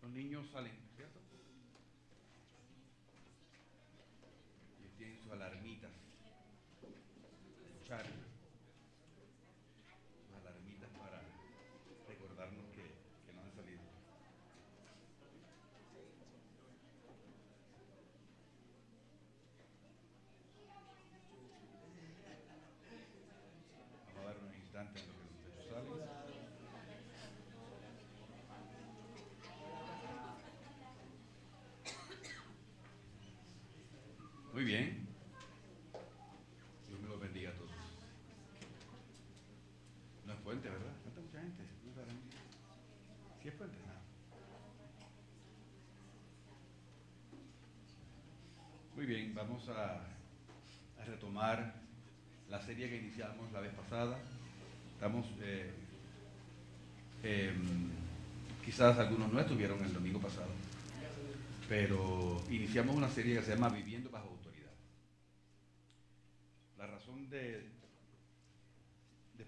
Los niños salen, ¿cierto? Y tienen sus alarmitas. Escuchar sus alarmitas para recordarnos que no han salido. Vamos a dar unos instantes en lo que los muchachos salen. Muy bien. Dios me los bendiga a todos. No es puente, ¿verdad? Falta mucha gente. No saben. ¿Sí es puente? Nada. Muy bien, vamos a retomar la serie que iniciamos la vez pasada. Estamos, quizás algunos no estuvieron el domingo pasado, pero iniciamos una serie que se llama Viviendo bajo autoridad. La razón de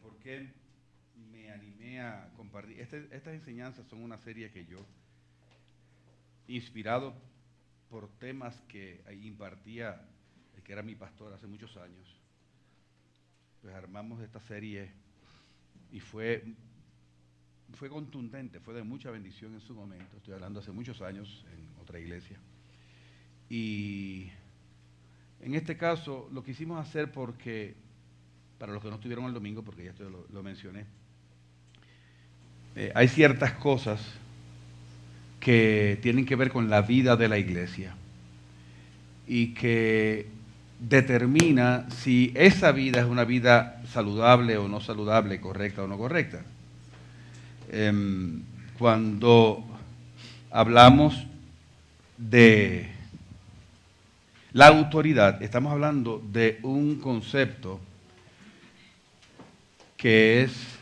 por qué me animé a compartir, estas enseñanzas son una serie que yo, inspirado por temas que impartía el que era mi pastor hace muchos años, pues armamos esta serie y fue contundente, fue de mucha bendición en su momento. Estoy hablando hace muchos años en otra iglesia. Y en este caso lo quisimos hacer porque, para los que no estuvieron el domingo, porque ya esto lo mencioné, hay ciertas cosas que tienen que ver con la vida de la iglesia y que determina si esa vida es una vida saludable o no saludable, correcta o no correcta. Cuando hablamos de la autoridad, estamos hablando de un concepto que es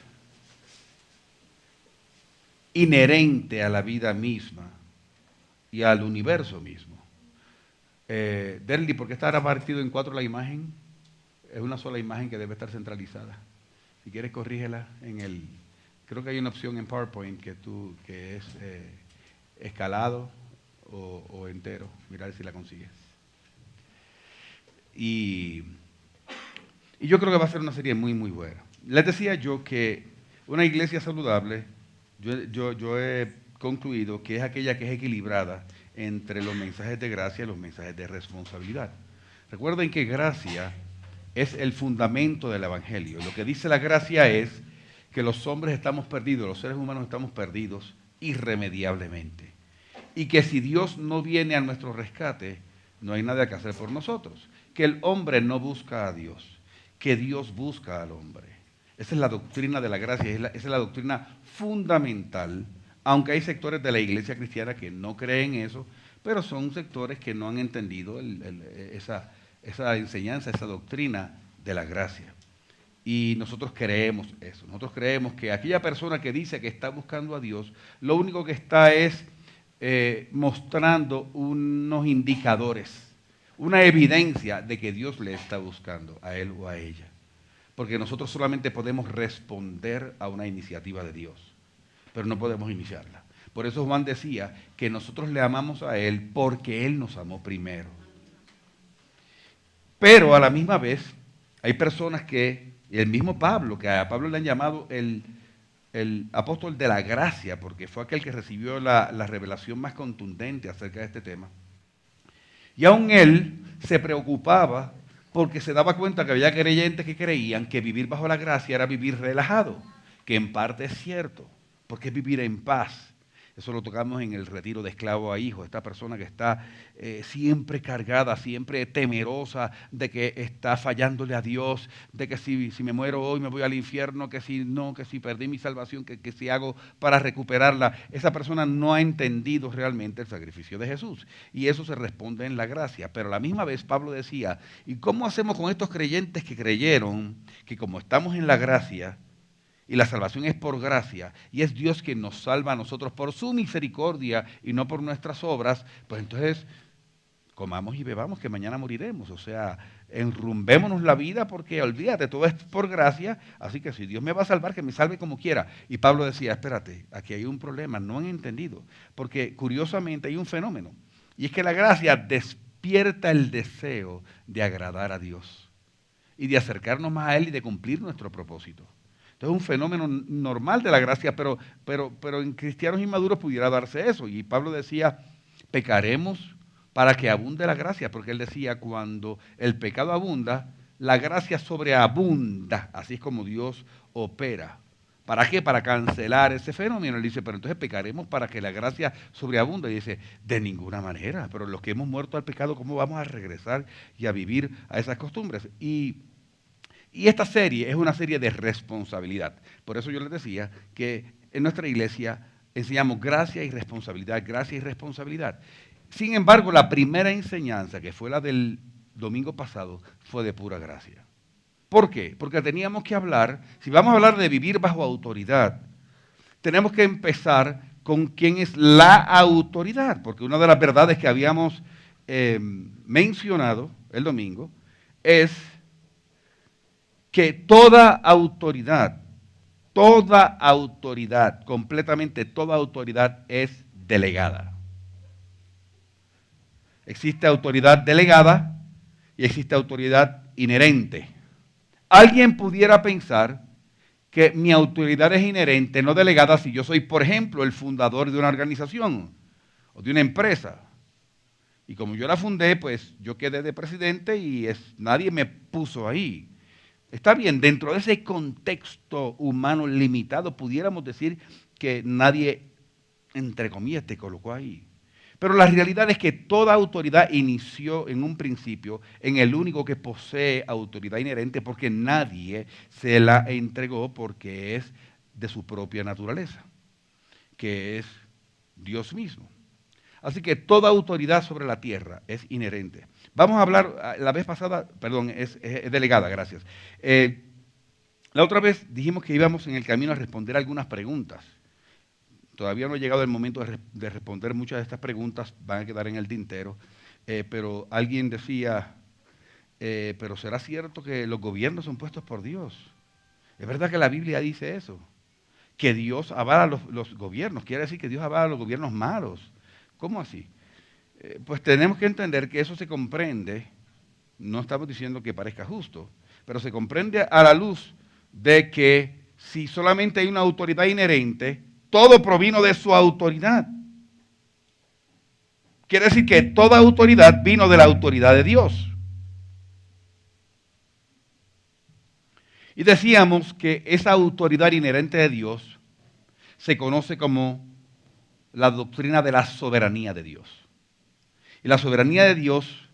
inherente a la vida misma y al universo mismo. Derli, ¿por qué está partido en 4 la imagen? Es una sola imagen que debe estar centralizada. Si quieres, corrígela en el... Creo que hay una opción en PowerPoint que es escalado o entero. Mirar si la consigues. Y yo creo que va a ser una serie muy, muy buena. Les decía yo que una iglesia saludable, yo he concluido que es aquella que es equilibrada entre los mensajes de gracia y los mensajes de responsabilidad. Recuerden que gracia es el fundamento del evangelio. Lo que dice la gracia es que los hombres estamos perdidos, los seres humanos estamos perdidos irremediablemente. Y que si Dios no viene a nuestro rescate, no hay nada que hacer por nosotros. Que el hombre no busca a Dios, que Dios busca al hombre. Esa es la doctrina de la gracia, esa es la doctrina fundamental, aunque hay sectores de la iglesia cristiana que no creen eso, pero son sectores que no han entendido esa enseñanza, esa doctrina de la gracia. Y nosotros creemos eso, nosotros creemos que aquella persona que dice que está buscando a Dios, lo único que está es mostrando unos indicadores, una evidencia de que Dios le está buscando a él o a ella. Porque nosotros solamente podemos responder a una iniciativa de Dios, pero no podemos iniciarla. Por eso Juan decía que nosotros le amamos a Él porque Él nos amó primero. Pero a la misma vez hay personas que, el mismo Pablo, que a Pablo le han llamado el apóstol de la gracia, porque fue aquel que recibió la revelación más contundente acerca de este tema. Y aún él se preocupaba porque se daba cuenta que había creyentes que creían que vivir bajo la gracia era vivir relajado, que en parte es cierto, porque es vivir en paz. Eso lo tocamos en el retiro de esclavo a hijo, esta persona que está siempre cargada, siempre temerosa de que está fallándole a Dios, de que si me muero hoy me voy al infierno, que si no, que si perdí mi salvación, que si hago para recuperarla. Esa persona no ha entendido realmente el sacrificio de Jesús y eso se responde en la gracia. Pero a la misma vez Pablo decía, ¿y cómo hacemos con estos creyentes que creyeron que como estamos en la gracia, y la salvación es por gracia, y es Dios quien nos salva a nosotros por su misericordia y no por nuestras obras, pues entonces comamos y bebamos que mañana moriremos? O sea, enrumbémonos la vida porque olvídate, todo es por gracia, así que si Dios me va a salvar, que me salve como quiera. Y Pablo decía, espérate, aquí hay un problema, no han entendido, porque curiosamente hay un fenómeno, y es que la gracia despierta el deseo de agradar a Dios y de acercarnos más a Él y de cumplir nuestro propósito. Entonces es un fenómeno normal de la gracia, pero en cristianos inmaduros pudiera darse eso. Y Pablo decía, pecaremos para que abunde la gracia, porque él decía, cuando el pecado abunda, la gracia sobreabunda, así es como Dios opera. ¿Para qué? Para cancelar ese fenómeno. Él dice, pero entonces pecaremos para que la gracia sobreabunde. Y dice, de ninguna manera, pero los que hemos muerto al pecado, ¿cómo vamos a regresar y a vivir a esas costumbres? Y esta serie es una serie de responsabilidad. Por eso yo les decía que en nuestra iglesia enseñamos gracia y responsabilidad, gracia y responsabilidad. Sin embargo, la primera enseñanza, que fue la del domingo pasado, fue de pura gracia. ¿Por qué? Porque teníamos que hablar, si vamos a hablar de vivir bajo autoridad, tenemos que empezar con quién es la autoridad, porque una de las verdades que habíamos mencionado el domingo es que toda autoridad, completamente toda autoridad es delegada. Existe autoridad delegada y existe autoridad inherente. Alguien pudiera pensar que mi autoridad es inherente, no delegada, si yo soy, por ejemplo, el fundador de una organización o de una empresa. Y como yo la fundé, pues yo quedé de presidente y nadie me puso ahí. Está bien, dentro de ese contexto humano limitado, pudiéramos decir que nadie, entre comillas, te colocó ahí. Pero la realidad es que toda autoridad inició en un principio en el único que posee autoridad inherente, porque nadie se la entregó, porque es de su propia naturaleza, que es Dios mismo. Así que toda autoridad sobre la tierra es inherente. Vamos a hablar, la vez pasada, perdón, es delegada, gracias. La otra vez dijimos que íbamos en el camino a responder algunas preguntas. Todavía no ha llegado el momento de responder muchas de estas preguntas, van a quedar en el tintero, pero alguien decía, pero ¿será cierto que los gobiernos son puestos por Dios? Es verdad que la Biblia dice eso, que Dios avala los gobiernos, quiere decir que Dios avala los gobiernos malos. ¿Cómo así? Pues tenemos que entender que eso se comprende, no estamos diciendo que parezca justo, pero se comprende a la luz de que si solamente hay una autoridad inherente, todo provino de su autoridad. Quiere decir que toda autoridad vino de la autoridad de Dios. Y decíamos que esa autoridad inherente de Dios se conoce como la doctrina de la soberanía de Dios. Y la soberanía de Dios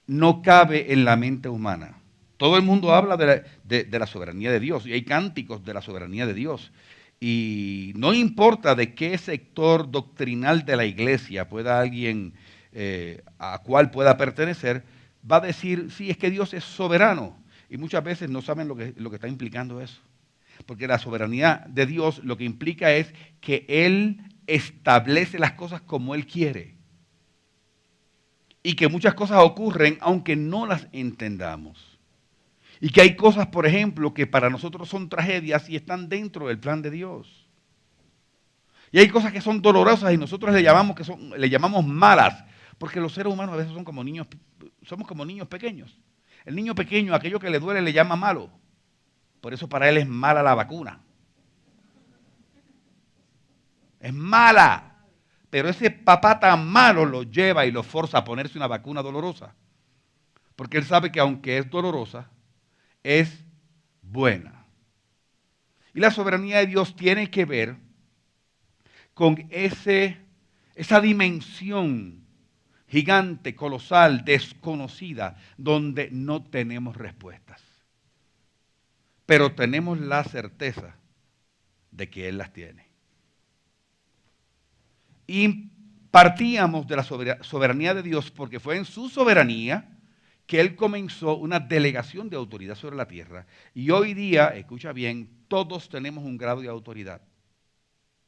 no cabe en la mente humana. Todo el mundo habla de la soberanía de Dios y hay cánticos de la soberanía de Dios. Y no importa de qué sector doctrinal de la iglesia pueda alguien, a cuál pueda pertenecer, va a decir, sí, es que Dios es soberano. Y muchas veces no saben lo que está implicando eso. Porque la soberanía de Dios lo que implica es que Él establece las cosas como Él quiere. Y que muchas cosas ocurren aunque no las entendamos. Y que hay cosas, por ejemplo, que para nosotros son tragedias y están dentro del plan de Dios. Y hay cosas que son dolorosas y nosotros le llamamos malas, porque los seres humanos a veces somos como niños pequeños. El niño pequeño, aquello que le duele, le llama malo. Por eso para él es mala la vacuna. Es mala. Pero ese papá tan malo lo lleva y lo forza a ponerse una vacuna dolorosa. Porque él sabe que aunque es dolorosa, es buena. Y la soberanía de Dios tiene que ver con esa dimensión gigante, colosal, desconocida, donde no tenemos respuestas. Pero tenemos la certeza de que Él las tiene. Y partíamos de la soberanía de Dios porque fue en su soberanía que Él comenzó una delegación de autoridad sobre la tierra. Y hoy día, escucha bien, todos tenemos un grado de autoridad.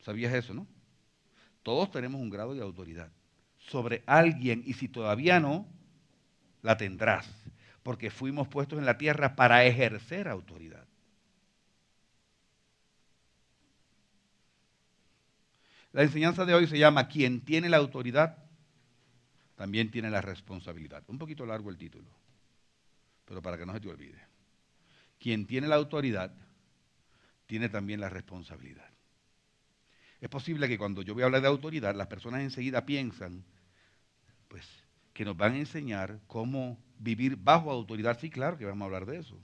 ¿Sabías eso, no? Todos tenemos un grado de autoridad sobre alguien y si todavía no, la tendrás. porque fuimos puestos en la tierra para ejercer autoridad. La enseñanza de hoy se llama "Quien tiene la autoridad, también tiene la responsabilidad". Un poquito largo el título, pero para que no se te olvide. Quien tiene la autoridad, tiene también la responsabilidad. Es posible que cuando yo voy a hablar de autoridad, las personas enseguida piensan, pues, que nos van a enseñar cómo vivir bajo autoridad. Sí, claro que vamos a hablar de eso.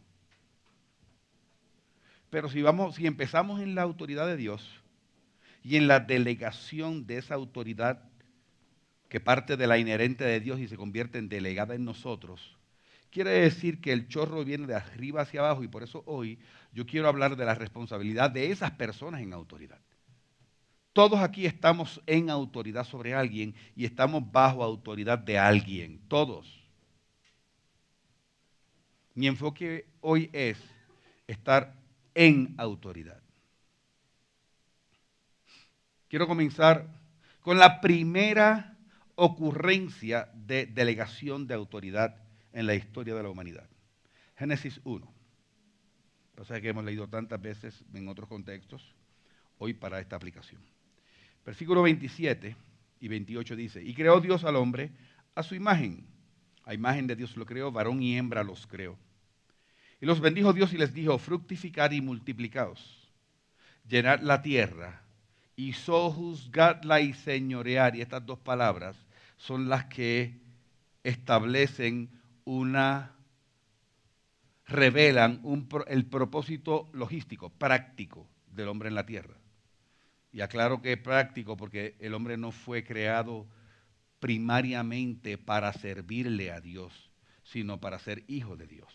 Pero si empezamos en la autoridad de Dios y en la delegación de esa autoridad que parte de la inherente de Dios y se convierte en delegada en nosotros, quiere decir que el chorro viene de arriba hacia abajo, y por eso hoy yo quiero hablar de la responsabilidad de esas personas en autoridad. Todos aquí estamos en autoridad sobre alguien y estamos bajo autoridad de alguien, todos. Mi enfoque hoy es estar en autoridad. Quiero comenzar con la primera ocurrencia de delegación de autoridad en la historia de la humanidad. Génesis 1. Pasa que hemos leído tantas veces en otros contextos, hoy para esta aplicación. Versículo 27 y 28 dice: y creó Dios al hombre a su imagen. A imagen de Dios lo creó, varón y hembra los creó. Y los bendijo Dios y les dijo: fructificad y multiplicaos, llenad la tierra y sojuzgadla y señorear. Y estas dos palabras son las que establecen revelan el propósito logístico, práctico del hombre en la tierra. Y aclaro que es práctico porque el hombre no fue creado primariamente para servirle a Dios, sino para ser hijo de Dios.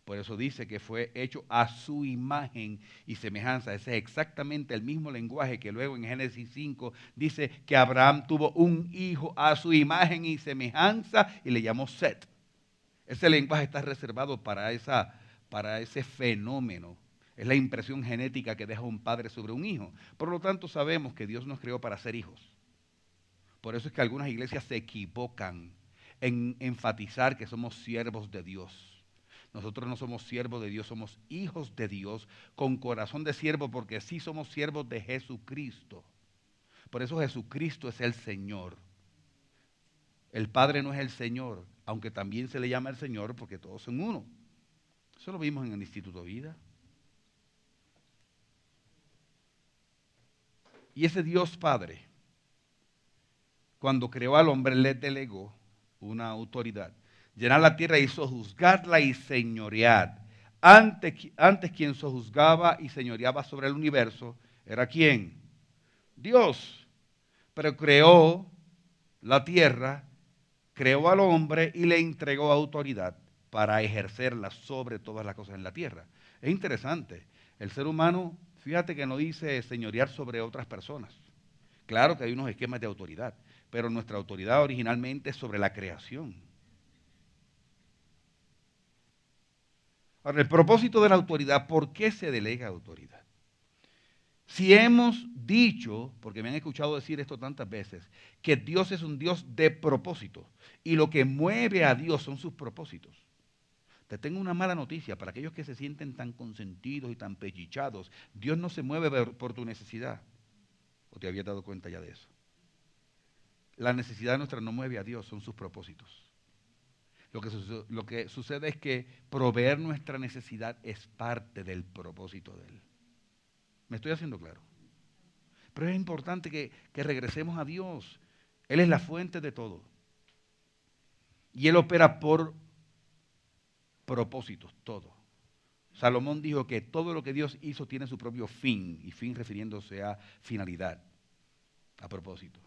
Por eso dice que fue hecho a su imagen y semejanza. Ese es exactamente el mismo lenguaje que luego en Génesis 5 dice que Abraham tuvo un hijo a su imagen y semejanza y le llamó Set. Ese lenguaje está reservado para ese fenómeno. Es la impresión genética que deja un padre sobre un hijo. Por lo tanto, sabemos que Dios nos creó para ser hijos. Por eso es que algunas iglesias se equivocan en enfatizar que somos siervos de Dios. Nosotros no somos siervos de Dios, somos hijos de Dios con corazón de siervo, porque sí somos siervos de Jesucristo. Por eso Jesucristo es el Señor. El Padre no es el Señor, aunque también se le llama el Señor porque todos son uno. Eso lo vimos en el Instituto Vida. Y ese Dios Padre, cuando creó al hombre, le delegó una autoridad. Llenar la tierra y sojuzgarla y señorear. Antes quien sojuzgaba y señoreaba sobre el universo era ¿quién? Dios. Pero creó la tierra, creó al hombre y le entregó autoridad para ejercerla sobre todas las cosas en la tierra. Es interesante. El ser humano, fíjate que no dice señorear sobre otras personas. Claro que hay unos esquemas de autoridad, pero nuestra autoridad originalmente es sobre la creación. Ahora, el propósito de la autoridad, ¿por qué se delega autoridad? Si hemos dicho, porque me han escuchado decir esto tantas veces, que Dios es un Dios de propósito y lo que mueve a Dios son sus propósitos. Te tengo una mala noticia para aquellos que se sienten tan consentidos y tan pechichados. Dios no se mueve por tu necesidad. ¿O te habías dado cuenta ya de eso? La necesidad nuestra no mueve a Dios, son sus propósitos. Lo que sucede es que proveer nuestra necesidad es parte del propósito de Él. ¿Me estoy haciendo claro? Pero es importante que regresemos a Dios. Él es la fuente de todo. Y Él opera por propósitos, todo. Salomón dijo que todo lo que Dios hizo tiene su propio fin, y fin refiriéndose a finalidad, a propósito.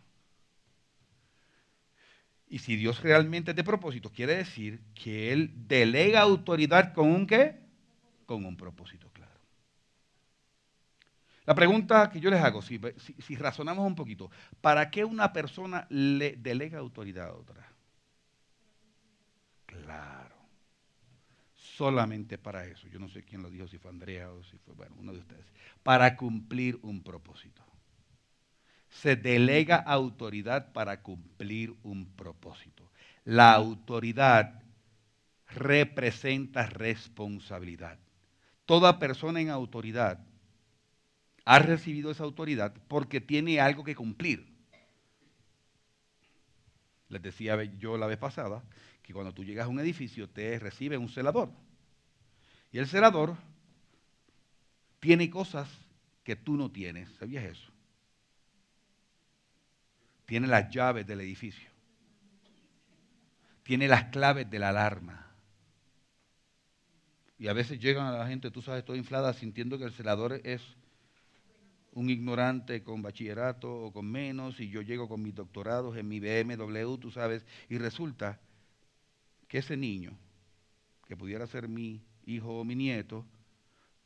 Y si Dios realmente es de propósito, quiere decir que Él delega autoridad con un ¿qué? Con un propósito, claro. La pregunta que yo les hago, si razonamos un poquito, ¿para qué una persona le delega autoridad a otra? Claro. Solamente para eso. Yo no sé quién lo dijo, si fue Andrea o si fue, bueno, uno de ustedes. Para cumplir un propósito. Se delega autoridad para cumplir un propósito. La autoridad representa responsabilidad. Toda persona en autoridad ha recibido esa autoridad porque tiene algo que cumplir. Les decía yo la vez pasada que cuando tú llegas a un edificio te recibe un celador. Y el celador tiene cosas que tú no tienes. ¿Sabías eso? Tiene las llaves del edificio. Tiene las claves de la alarma. Y a veces llegan a la gente, tú sabes, toda inflada, sintiendo que el celador es un ignorante con bachillerato o con menos, y yo llego con mis doctorados en mi BMW, tú sabes, y resulta que ese niño, que pudiera ser mi hijo o mi nieto,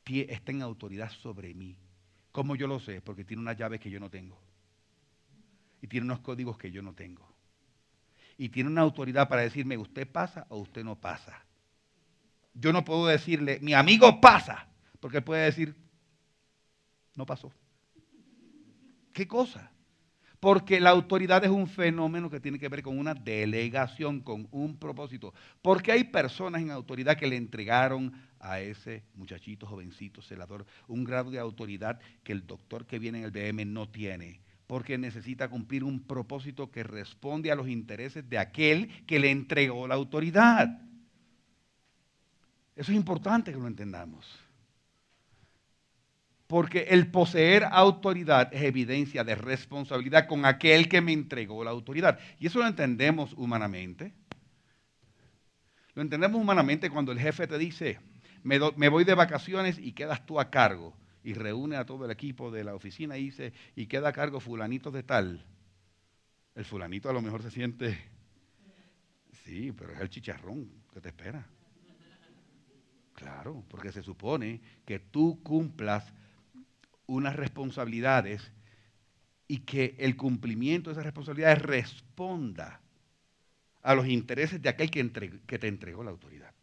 está en autoridad sobre mí. ¿Cómo yo lo sé? Porque tiene unas llaves que yo no tengo. Y tiene unos códigos que yo no tengo. Y tiene una autoridad para decirme, usted pasa o usted no pasa. Yo no puedo decirle, mi amigo pasa, porque él puede decir, no pasó. ¿Qué cosa? Porque la autoridad es un fenómeno que tiene que ver con una delegación, con un propósito. Porque hay personas en autoridad que le entregaron a ese muchachito, jovencito, celador, un grado de autoridad que el doctor que viene en el BM no tiene. Porque necesita cumplir un propósito que responde a los intereses de aquel que le entregó la autoridad. Eso es importante que lo entendamos. Porque el poseer autoridad es evidencia de responsabilidad con aquel que me entregó la autoridad. Y eso lo entendemos humanamente. Lo entendemos humanamente cuando el jefe te dice, me voy de vacaciones y quedas tú a cargo. Y reúne a todo el equipo de la oficina y dice, y queda a cargo fulanito de tal. El fulanito a lo mejor se siente, sí, pero es el chicharrón que te espera. Claro, porque se supone que tú cumplas unas responsabilidades y que el cumplimiento de esas responsabilidades responda a los intereses de aquel que te entregó la autoridad.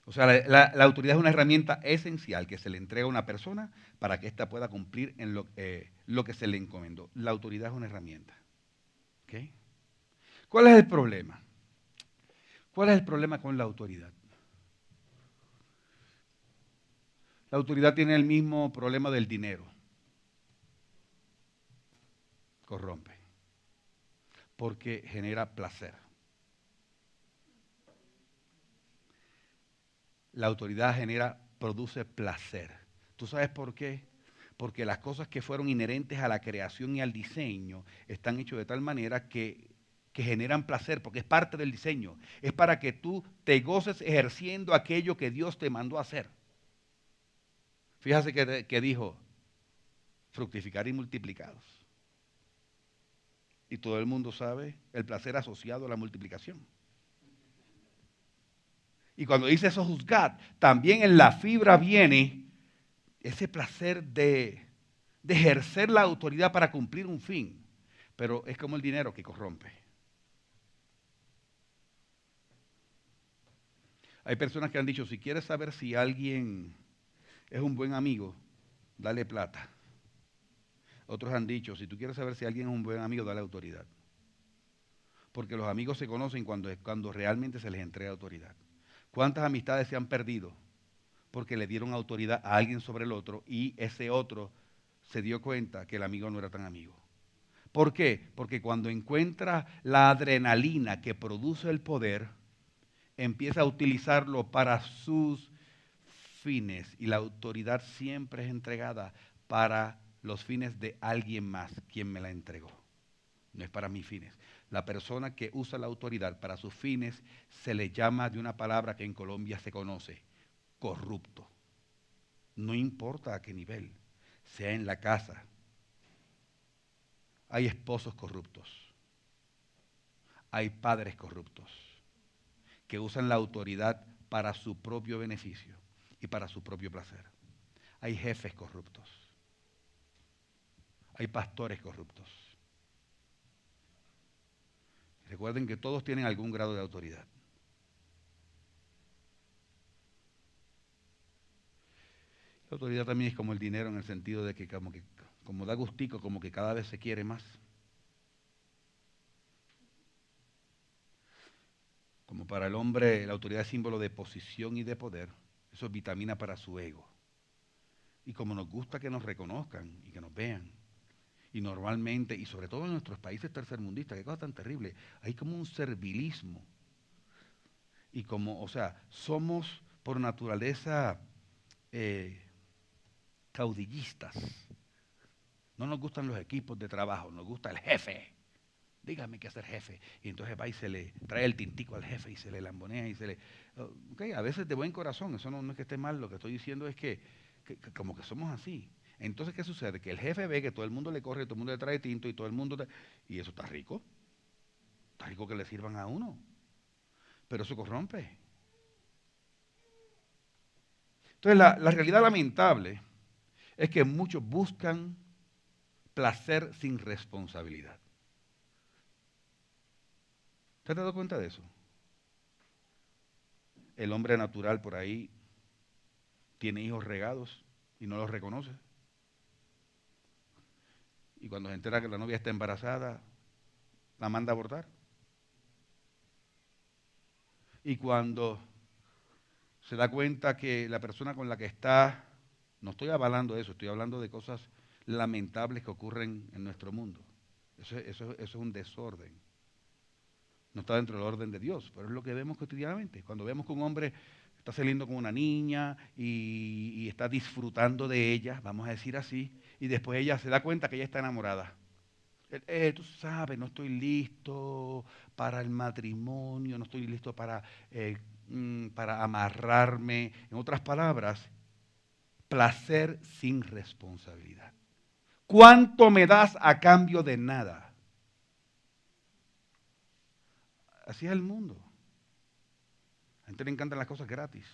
O sea, la autoridad es una herramienta esencial que se le entrega a una persona para que ésta pueda cumplir en lo que se le encomendó. La autoridad es una herramienta. ¿Okay? ¿Cuál es el problema? ¿Cuál es el problema con la autoridad? La autoridad tiene el mismo problema del dinero. Corrompe. Porque genera placer. La autoridad produce placer. ¿Tú sabes por qué? Porque las cosas que fueron inherentes a la creación y al diseño están hechas de tal manera que generan placer, porque es parte del diseño. Es para que tú te goces ejerciendo aquello que Dios te mandó a hacer. Fíjate que dijo, fructificar y multiplicados. Y todo el mundo sabe el placer asociado a la multiplicación. Y cuando dice sojuzgad, también en la fibra viene ese placer de ejercer la autoridad para cumplir un fin. Pero es como el dinero que corrompe. Hay personas que han dicho, si quieres saber si alguien es un buen amigo, dale plata. Otros han dicho, si tú quieres saber si alguien es un buen amigo, dale autoridad. Porque los amigos se conocen cuando realmente se les entrega autoridad. ¿Cuántas amistades se han perdido? Porque le dieron autoridad a alguien sobre el otro y ese otro se dio cuenta que el amigo no era tan amigo. ¿Por qué? Porque cuando encuentra la adrenalina que produce el poder, empieza a utilizarlo para sus fines y la autoridad siempre es entregada para los fines de alguien más, quien me la entregó. No es para mis fines. La persona que usa la autoridad para sus fines se le llama de una palabra que en Colombia se conoce, corrupto. No importa a qué nivel, sea en la casa. Hay esposos corruptos, hay padres corruptos que usan la autoridad para su propio beneficio y para su propio placer. Hay jefes corruptos, hay pastores corruptos. Recuerden que todos tienen algún grado de autoridad. La autoridad también es como el dinero en el sentido de que como da gustico, como que cada vez se quiere más. Como para el hombre la autoridad es símbolo de posición y de poder, eso es vitamina para su ego. Y como nos gusta que nos reconozcan y que nos vean, y normalmente, y sobre todo en nuestros países tercermundistas, qué cosa tan terrible, hay como un servilismo. Y como, o sea, somos por naturaleza eh, caudillistas. No nos gustan los equipos de trabajo, nos gusta el jefe. Dígame qué hacer jefe. Y entonces va y se le trae el tintico al jefe y se le lambonea y se le... Ok, a veces de buen corazón, eso no es que esté mal, lo que estoy diciendo es que como que somos así. Entonces, ¿qué sucede? Que el jefe ve que todo el mundo le corre, todo el mundo le trae tinto y todo el mundo... Y eso está rico que le sirvan a uno, pero eso corrompe. Entonces, la realidad lamentable es que muchos buscan placer sin responsabilidad. ¿Te has dado cuenta de eso? El hombre natural por ahí tiene hijos regados y no los reconoce. Y cuando se entera que la novia está embarazada, la manda a abortar. Y cuando se da cuenta que la persona con la que está, no estoy avalando eso, estoy hablando de cosas lamentables que ocurren en nuestro mundo. Eso es un desorden. No está dentro del orden de Dios, pero es lo que vemos cotidianamente. Cuando vemos que un hombre está saliendo con una niña y está disfrutando de ella, vamos a decir así, y después ella se da cuenta que ella está enamorada. Tú sabes, no estoy listo para el matrimonio, no estoy listo para amarrarme. En otras palabras, placer sin responsabilidad. ¿Cuánto me das a cambio de nada? Así es el mundo. A la gente le encantan las cosas gratis.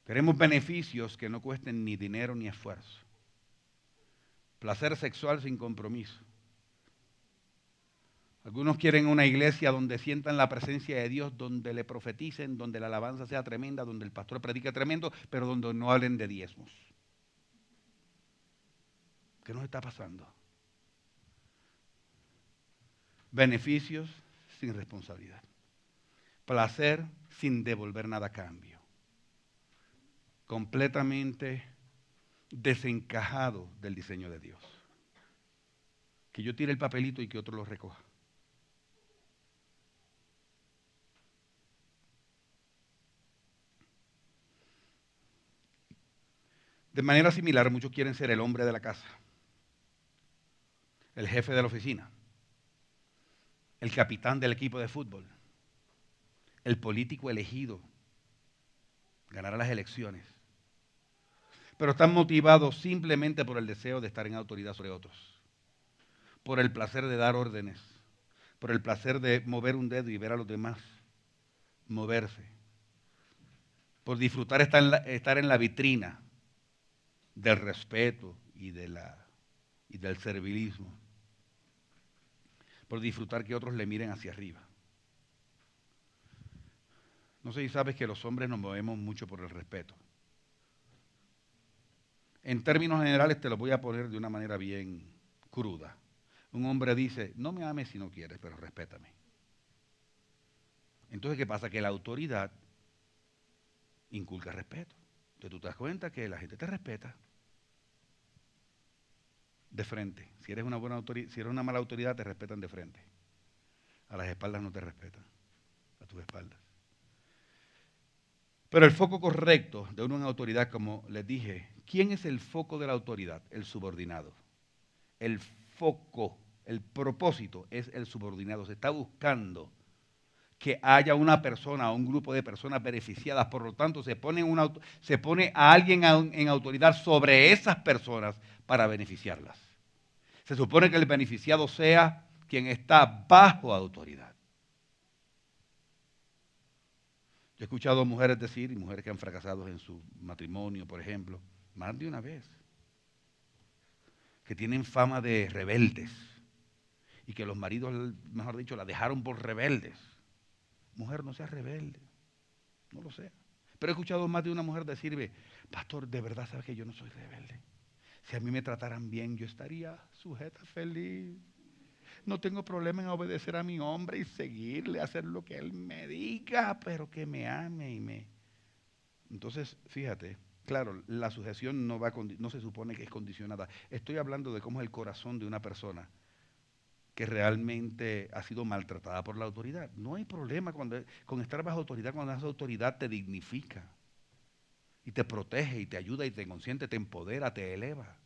Queremos beneficios que no cuesten ni dinero ni esfuerzo. Placer sexual sin compromiso. Algunos quieren una iglesia donde sientan la presencia de Dios, donde le profeticen, donde la alabanza sea tremenda, donde el pastor predique tremendo, pero donde no hablen de diezmos. ¿Qué nos está pasando? Beneficios sin responsabilidad. Placer sin devolver nada a cambio. Completamente desencajado del diseño de Dios. Que yo tire el papelito y que otro lo recoja. De manera similar, muchos quieren ser el hombre de la casa, el jefe de la oficina, el capitán del equipo de fútbol, el político elegido, ganar las elecciones. Pero están motivados simplemente por el deseo de estar en autoridad sobre otros, por el placer de dar órdenes, por el placer de mover un dedo y ver a los demás moverse, por disfrutar estar en la vitrina del respeto y del servilismo, por disfrutar que otros le miren hacia arriba. No sé si sabes que los hombres nos movemos mucho por el respeto. En términos generales te lo voy a poner de una manera bien cruda. Un hombre dice, no me ames si no quieres, pero respétame. Entonces, ¿qué pasa? Que la autoridad inculca respeto. Entonces tú te das cuenta que la gente te respeta de frente. Si eres una buena autoridad, si eres una mala autoridad, te respetan de frente. A las espaldas no te respetan, a tus espaldas. Pero el foco correcto de una autoridad, como les dije, ¿quién es el foco de la autoridad? El subordinado. El foco, el propósito es el subordinado. Se está buscando que haya una persona o un grupo de personas beneficiadas. Por lo tanto, se pone a alguien en autoridad sobre esas personas para beneficiarlas. Se supone que el beneficiado sea quien está bajo autoridad. Yo he escuchado mujeres decir, y mujeres que han fracasado en su matrimonio, por ejemplo, más de una vez, que tienen fama de rebeldes y que los maridos, mejor dicho, la dejaron por rebeldes. Mujer, no seas rebelde, no lo sea. Pero he escuchado más de una mujer decirme, pastor, de verdad sabes que yo no soy rebelde. Si a mí me trataran bien, yo estaría sujeta, feliz. no tengo problema en obedecer a mi hombre y seguirle, hacer lo que él me diga, pero que me ame y me... Entonces, fíjate, claro, la sujeción no se supone que es condicionada. Estoy hablando de cómo es el corazón de una persona que realmente ha sido maltratada por la autoridad. No hay problema con estar bajo autoridad cuando esa autoridad te dignifica y te protege y te ayuda y te consiente, te empodera, te eleva.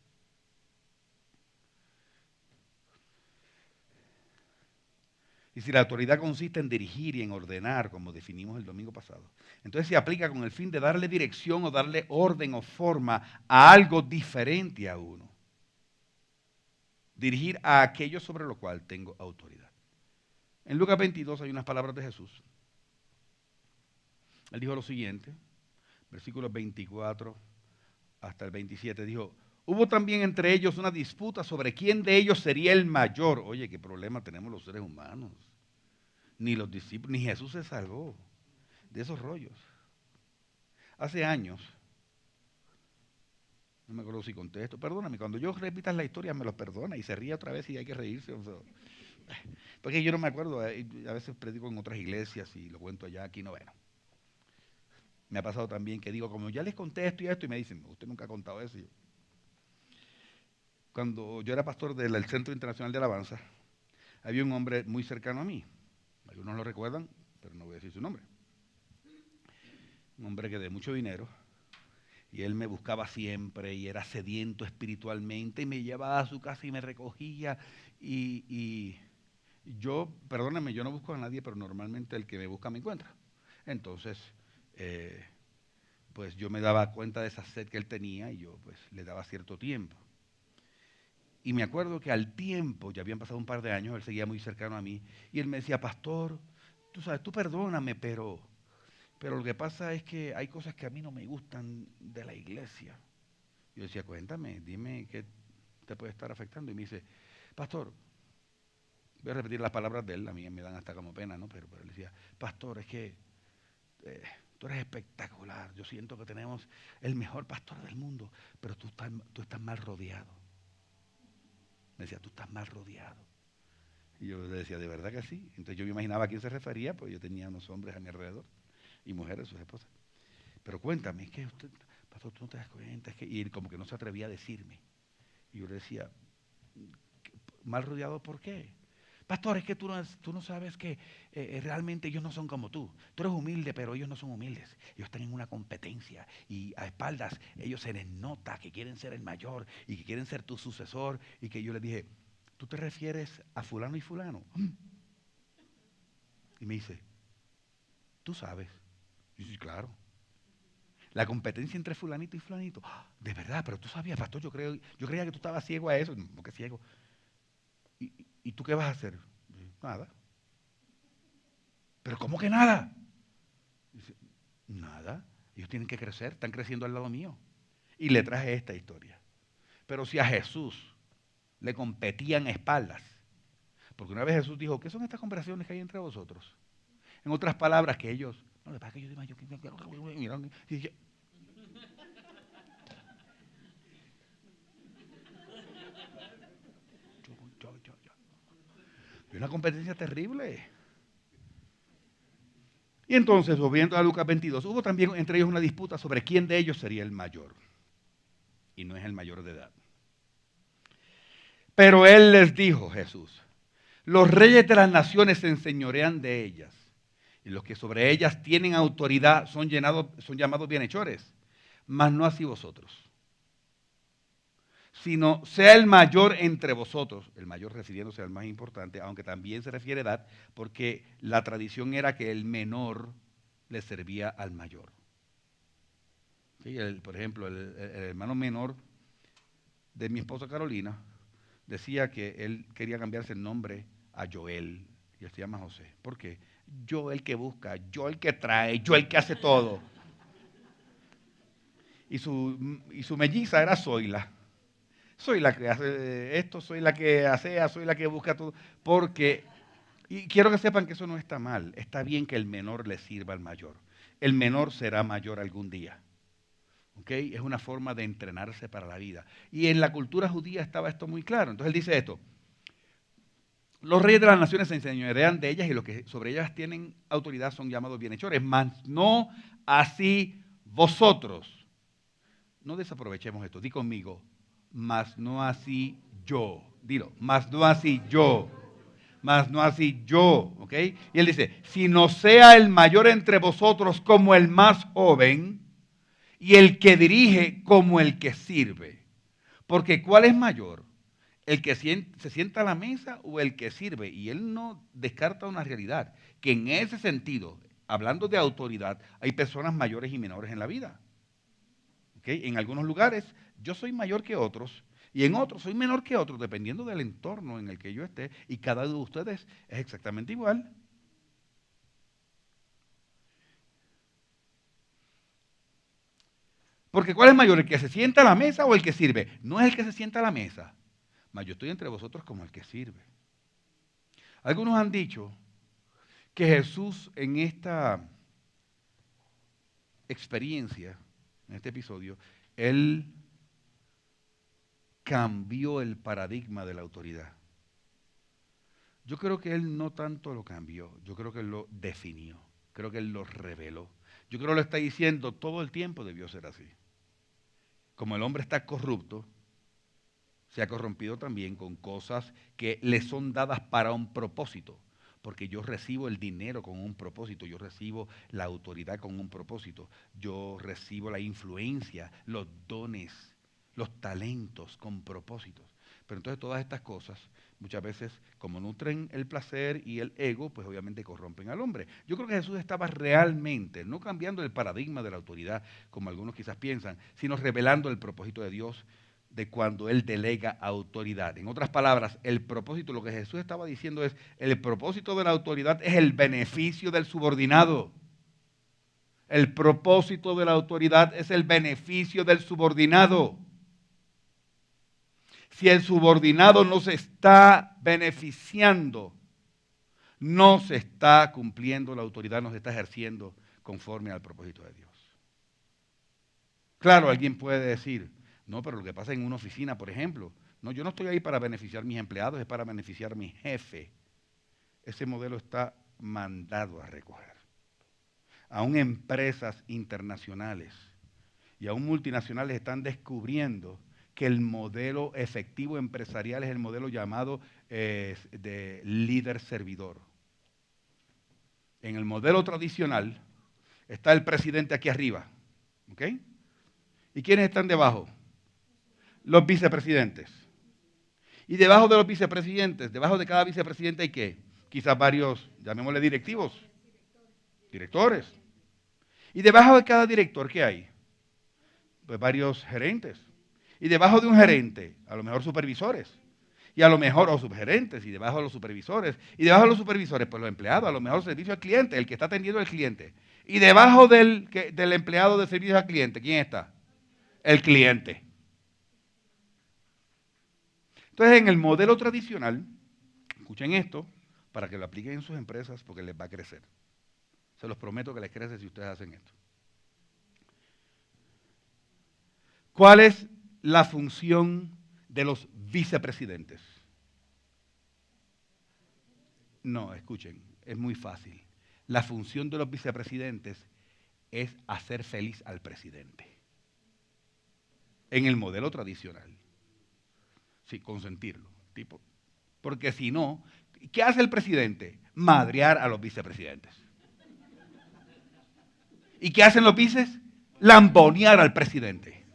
Y si la autoridad consiste en dirigir y en ordenar, como definimos el domingo pasado, entonces se aplica con el fin de darle dirección o darle orden o forma a algo diferente a uno. Dirigir a aquello sobre lo cual tengo autoridad. En Lucas 22 hay unas palabras de Jesús. Él dijo lo siguiente, versículos 24 hasta el 27, dijo, hubo también entre ellos una disputa sobre quién de ellos sería el mayor. Oye, qué problema tenemos los seres humanos. Ni los discípulos, ni Jesús se salvó de esos rollos. Hace años, no me acuerdo si conté esto, perdóname, cuando yo repitas la historia me lo perdona y se ríe otra vez y hay que reírse. O sea, porque yo no me acuerdo, a veces predico en otras iglesias y lo cuento allá, aquí no, bueno. Me ha pasado también que digo, como ya les conté esto y me dicen, usted nunca ha contado eso. Cuando yo era pastor del Centro Internacional de Alabanza, había un hombre muy cercano a mí. Algunos lo recuerdan, pero no voy a decir su nombre. Un hombre que de mucho dinero, y él me buscaba siempre y era sediento espiritualmente y me llevaba a su casa y me recogía y yo, perdóname, yo no busco a nadie, pero normalmente el que me busca me encuentra. Entonces, pues yo me daba cuenta de esa sed que él tenía y yo pues le daba cierto tiempo. Y me acuerdo que al tiempo, ya habían pasado un par de años, él seguía muy cercano a mí y él me decía, pastor, tú sabes, tú perdóname, pero lo que pasa es que hay cosas que a mí no me gustan de la iglesia. Yo decía, cuéntame, dime qué te puede estar afectando. Y me dice, pastor, voy a repetir las palabras de él, a mí me dan hasta como pena, ¿no? Pero él decía, pastor, es que tú eres espectacular, yo siento que tenemos el mejor pastor del mundo, pero tú estás mal rodeado. Me decía, tú estás mal rodeado. Y yo le decía, ¿de verdad que sí? Entonces yo me imaginaba a quién se refería, pues yo tenía unos hombres a mi alrededor y mujeres, sus esposas. Pero cuéntame, es que usted, pastor, tú no te das cuenta, es que, y él como que no se atrevía a decirme. Y yo le decía, ¿mal rodeado por qué? Pastor, es que tú no sabes que realmente ellos no son como tú. Tú eres humilde, pero ellos no son humildes. Ellos están en una competencia y a espaldas ellos se les nota que quieren ser el mayor y que quieren ser tu sucesor. Y que yo les dije, ¿tú te refieres a fulano y fulano? Y me dice, ¿tú sabes? Y yo, sí, claro. La competencia entre fulanito y fulanito. De verdad, pero tú sabías, pastor, yo creía que tú estabas ciego a eso. ¿Por qué ciego? ¿Y tú qué vas a hacer? Nada. ¿Pero cómo que nada? Dice, nada. Ellos tienen que crecer, están creciendo al lado mío. Y le traje esta historia. Pero si a Jesús le competían espaldas, porque una vez Jesús dijo, ¿qué son estas conversaciones que hay entre vosotros? En otras palabras, que ellos, no, le pasa que yo digo, y una competencia terrible. Y entonces, volviendo a Lucas 22, hubo también entre ellos una disputa sobre quién de ellos sería el mayor. Y no es el mayor de edad. Pero él les dijo, Jesús, los reyes de las naciones se enseñorean de ellas. Y los que sobre ellas tienen autoridad son llamados bienhechores. Mas no así vosotros. Sino sea el mayor entre vosotros, el mayor refiriéndose al más importante, aunque también se refiere a edad, porque la tradición era que el menor le servía al mayor. ¿Sí? Por ejemplo, el hermano menor de mi esposa Carolina decía que él quería cambiarse el nombre a Joel, y él se llama José. ¿Por qué? Yo el que busca, yo el que trae, yo el que hace todo. Y su melliza era Zoila. Soy la que hace esto, soy la que asea, soy la que busca todo. Porque, y quiero que sepan que eso no está mal. Está bien que el menor le sirva al mayor. El menor será mayor algún día. ¿Ok? Es una forma de entrenarse para la vida. Y en la cultura judía estaba esto muy claro. Entonces él dice esto. Los reyes de las naciones se enseñorean de ellas y los que sobre ellas tienen autoridad son llamados bienhechores, mas no así vosotros. No desaprovechemos esto, di conmigo, mas no así yo. Dilo, mas no así yo. Mas no así yo, ¿ok? Y él dice, si no sea el mayor entre vosotros como el más joven y el que dirige como el que sirve. Porque ¿cuál es mayor? ¿El que se sienta a la mesa o el que sirve? Y él no descarta una realidad, que en ese sentido, hablando de autoridad, hay personas mayores y menores en la vida. ¿Okay? En algunos lugares yo soy mayor que otros y en otros soy menor que otros, dependiendo del entorno en el que yo esté, y cada uno de ustedes es exactamente igual. Porque ¿cuál es mayor? ¿El que se sienta a la mesa o el que sirve? No es el que se sienta a la mesa, mas yo estoy entre vosotros como el que sirve. Algunos han dicho que Jesús en esta experiencia, en este episodio, él cambió el paradigma de la autoridad. Yo creo que él no tanto lo cambió, yo creo que él lo definió, creo que él lo reveló. Yo creo que lo está diciendo todo el tiempo debió ser así. Como el hombre está corrupto, se ha corrompido también con cosas que le son dadas para un propósito. Porque yo recibo el dinero con un propósito, yo recibo la autoridad con un propósito, yo recibo la influencia, los dones, los talentos con propósitos. Pero entonces todas estas cosas, muchas veces, como nutren el placer y el ego, pues obviamente corrompen al hombre. Yo creo que Jesús estaba realmente, no cambiando el paradigma de la autoridad, como algunos quizás piensan, sino revelando el propósito de Dios de cuando Él delega autoridad. En otras palabras, el propósito, lo que Jesús estaba diciendo es, el propósito de la autoridad es el beneficio del subordinado. El propósito de la autoridad es el beneficio del subordinado. Si el subordinado no se está beneficiando, no se está cumpliendo la autoridad, no se está ejerciendo conforme al propósito de Dios. Claro, alguien puede decir, no, pero lo que pasa en una oficina, por ejemplo, no, yo no estoy ahí para beneficiar a mis empleados, es para beneficiar a mi jefe. Ese modelo está mandado a recoger. Aún empresas internacionales y aún multinacionales están descubriendo que el modelo efectivo empresarial es el modelo llamado de líder-servidor. En el modelo tradicional está el presidente aquí arriba, ¿ok? ¿Y quiénes están debajo? Los vicepresidentes. Y debajo de los vicepresidentes, debajo de cada vicepresidente hay ¿qué? Quizás varios, llamémosle directivos, directores. Y debajo de cada director, ¿qué hay? Pues varios gerentes. Y debajo de un gerente, a lo mejor supervisores. Y a lo mejor, o subgerentes, y debajo de los supervisores. Y debajo de los supervisores, pues los empleados, a lo mejor servicio al cliente, el que está atendiendo al cliente. Y debajo del empleado de servicio al cliente, ¿quién está? El cliente. Entonces, en el modelo tradicional, escuchen esto, para que lo apliquen en sus empresas, porque les va a crecer. Se los prometo que les crece si ustedes hacen esto. ¿Cuál es la función de los vicepresidentes? No, escuchen, es muy fácil. La función de los vicepresidentes es hacer feliz al presidente. En el modelo tradicional. Sí, consentirlo. Tipo. Porque si no, ¿qué hace el presidente? Madrear a los vicepresidentes. ¿Y qué hacen los vices? Lambonear al presidente.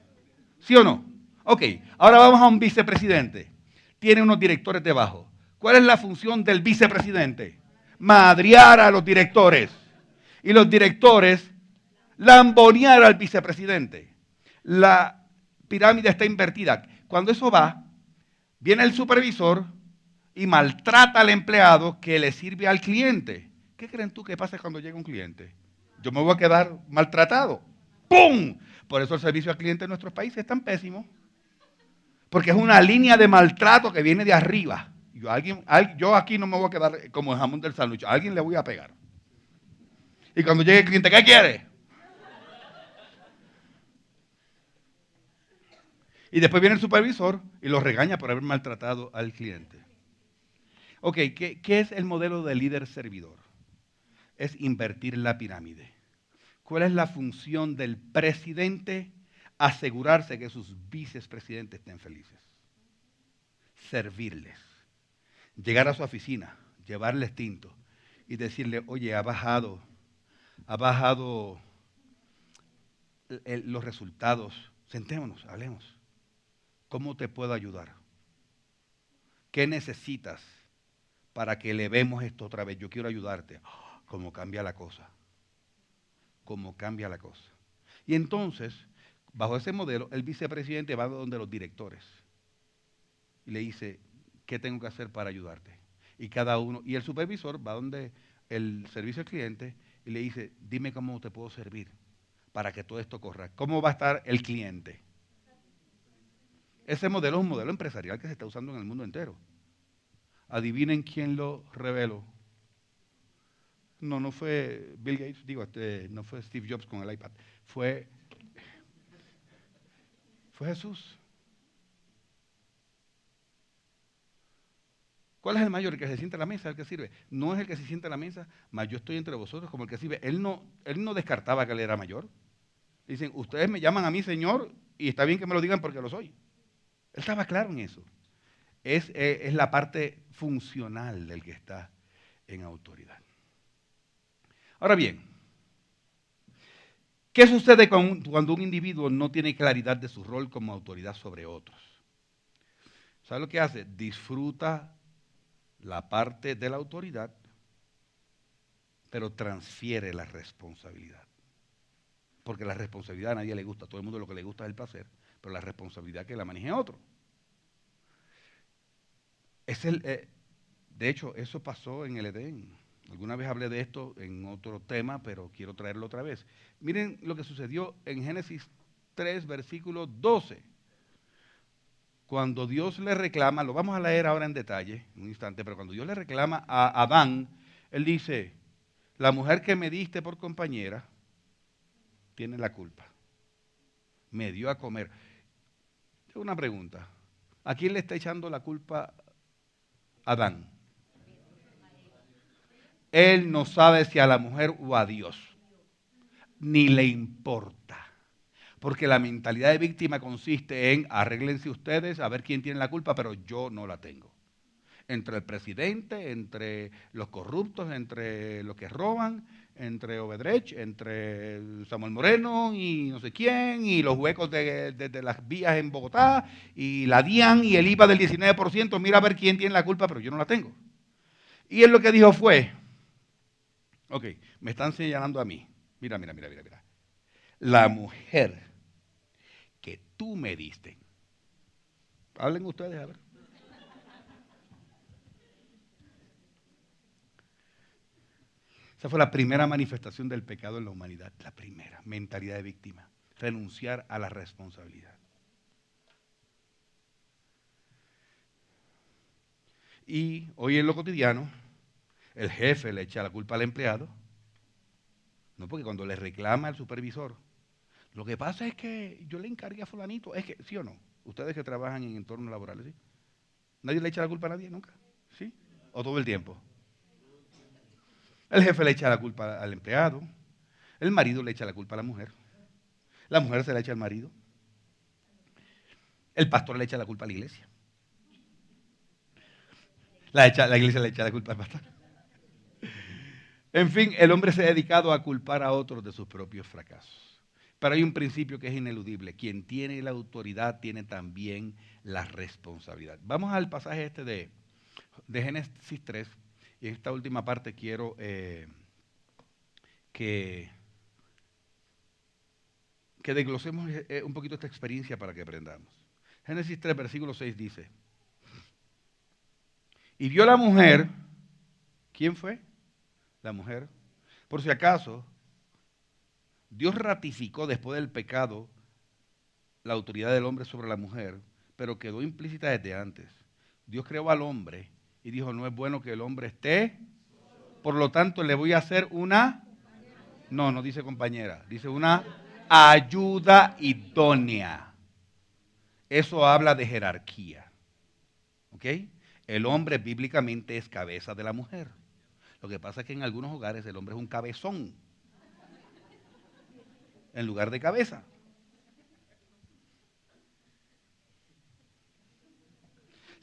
¿Sí o no? Ok, ahora vamos a un vicepresidente. Tiene unos directores debajo. ¿Cuál es la función del vicepresidente? Madrear a los directores. Y los directores lambonear al vicepresidente. La pirámide está invertida. Cuando eso va, viene el supervisor y maltrata al empleado que le sirve al cliente. ¿Qué creen tú que pasa cuando llega un cliente? Yo me voy a quedar maltratado. ¡Pum! Por eso el servicio al cliente en nuestros países es tan pésimo. Porque es una línea de maltrato que viene de arriba. Yo aquí no me voy a quedar como el jamón del sándwich. A alguien le voy a pegar. Y cuando llegue el cliente, ¿qué quiere? Y después viene el supervisor y lo regaña por haber maltratado al cliente. Ok, ¿qué es el modelo de líder servidor? Es invertir la pirámide. ¿Cuál es la función del presidente? Asegurarse que sus vicepresidentes estén felices. Servirles. Llegar a su oficina, llevarles tinto y decirle, oye, ha bajado los resultados. Sentémonos, hablemos. ¿Cómo te puedo ayudar? ¿Qué necesitas para que elevemos esto otra vez? Yo quiero ayudarte. ¿Cómo cambia la cosa? ¿Cómo cambia la cosa? Y entonces, bajo ese modelo, el vicepresidente va donde los directores y le dice, ¿qué tengo que hacer para ayudarte? Y cada uno, y el supervisor va donde el servicio al cliente y le dice, dime cómo te puedo servir para que todo esto corra. ¿Cómo va a estar el cliente? Ese modelo es un modelo empresarial que se está usando en el mundo entero. Adivinen quién lo reveló. No fue Bill Gates, no fue Steve Jobs con el iPad. Fue Jesús. ¿Cuál es el mayor? El que se sienta a la mesa, el que sirve. No es el que se sienta a la mesa, mas yo estoy entre vosotros como el que sirve. Él no descartaba que él era mayor. Dicen, ustedes me llaman a mí Señor y está bien que me lo digan porque lo soy. Él estaba claro en eso. Es la parte funcional del que está en autoridad. Ahora bien, ¿qué sucede cuando un individuo no tiene claridad de su rol como autoridad sobre otros? ¿Sabe lo que hace? Disfruta la parte de la autoridad, pero transfiere la responsabilidad. Porque la responsabilidad a nadie le gusta, a todo el mundo lo que le gusta es el placer, pero la responsabilidad que la maneje otro. De hecho, eso pasó en el Edén. Alguna vez hablé de esto en otro tema, pero quiero traerlo otra vez. Miren lo que sucedió en Génesis 3, versículo 12. Cuando Dios le reclama, lo vamos a leer ahora en detalle, en un instante, pero cuando Dios le reclama a Adán, él dice, la mujer que me diste por compañera tiene la culpa. Me dio a comer. Tengo una pregunta. ¿A quién le está echando la culpa Adán? Él no sabe si a la mujer o a Dios. Ni le importa. Porque la mentalidad de víctima consiste en arréglense ustedes a ver quién tiene la culpa, pero yo no la tengo. Entre el presidente, entre los corruptos, entre los que roban, entre Obedrech, entre Samuel Moreno y no sé quién, y los huecos de las vías en Bogotá, y la DIAN y el IVA del 19%, mira a ver quién tiene la culpa, pero yo no la tengo. Y él lo que dijo fue, ok, me están señalando a mí, mira. La mujer que tú me diste, hablen ustedes a ver. Esa fue la primera manifestación del pecado en la humanidad, la primera, mentalidad de víctima, renunciar a la responsabilidad. Y hoy en lo cotidiano, el jefe le echa la culpa al empleado, no porque cuando le reclama al supervisor, lo que pasa es que yo le encargué a fulanito, es que, ¿sí o no? Ustedes que trabajan en entornos laborales, ¿sí? ¿Nadie le echa la culpa a nadie nunca? ¿Sí? ¿O todo el tiempo? El jefe le echa la culpa al empleado, el marido le echa la culpa a la mujer se la echa al marido, el pastor le echa la culpa a la iglesia, la iglesia le echa la culpa al pastor. En fin, el hombre se ha dedicado a culpar a otros de sus propios fracasos. Pero hay un principio que es ineludible. Quien tiene la autoridad tiene también la responsabilidad. Vamos al pasaje este de Génesis 3. Y en esta última parte quiero que desglosemos un poquito esta experiencia para que aprendamos. Génesis 3, versículo 6 dice, y vio la mujer, ¿quién fue? La mujer. Por si acaso, Dios ratificó después del pecado la autoridad del hombre sobre la mujer, pero quedó implícita desde antes. Dios creó al hombre y dijo, no es bueno que el hombre esté, por lo tanto le voy a hacer una, no dice compañera, dice una ayuda idónea. Eso habla de jerarquía. ¿Ok? El hombre bíblicamente es cabeza de la mujer. Lo que pasa es que en algunos hogares el hombre es un cabezón en lugar de cabeza.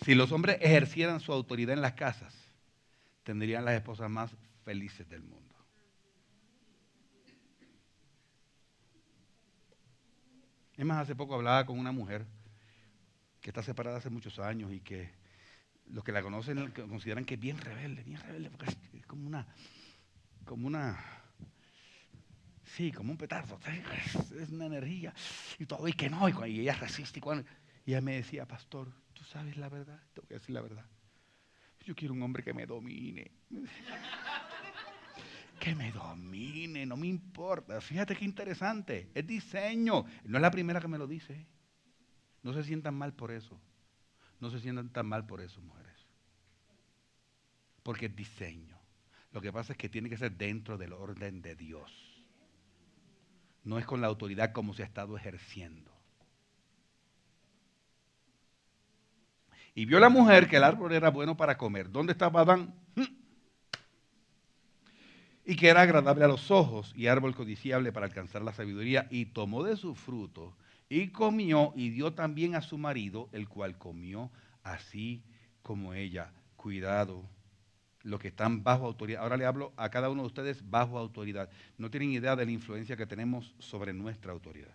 Si los hombres ejercieran su autoridad en las casas, tendrían las esposas más felices del mundo. Es más, hace poco hablaba con una mujer que está separada hace muchos años y que los que la conocen consideran que es bien rebelde, porque es como una, sí, como un petardo, es una energía y todo, y que no, y ella resiste. Y ella me decía, pastor, ¿tú sabes la verdad? Te voy a decir la verdad. Yo quiero un hombre que me domine. Que me domine, no me importa. Fíjate qué interesante, es diseño. No es la primera que me lo dice. No se sientan mal por eso. No se sientan tan mal por eso, mujeres. Porque es diseño. Lo que pasa es que tiene que ser dentro del orden de Dios. No es con la autoridad como se ha estado ejerciendo. Y vio la mujer que el árbol era bueno para comer. ¿Dónde estaba Adán? Y que era agradable a los ojos y árbol codiciable para alcanzar la sabiduría. Y tomó de su fruto y comió y dio también a su marido, el cual comió así como ella. Cuidado, los que están bajo autoridad. Ahora le hablo a cada uno de ustedes bajo autoridad. No tienen idea de la influencia que tenemos sobre nuestra autoridad.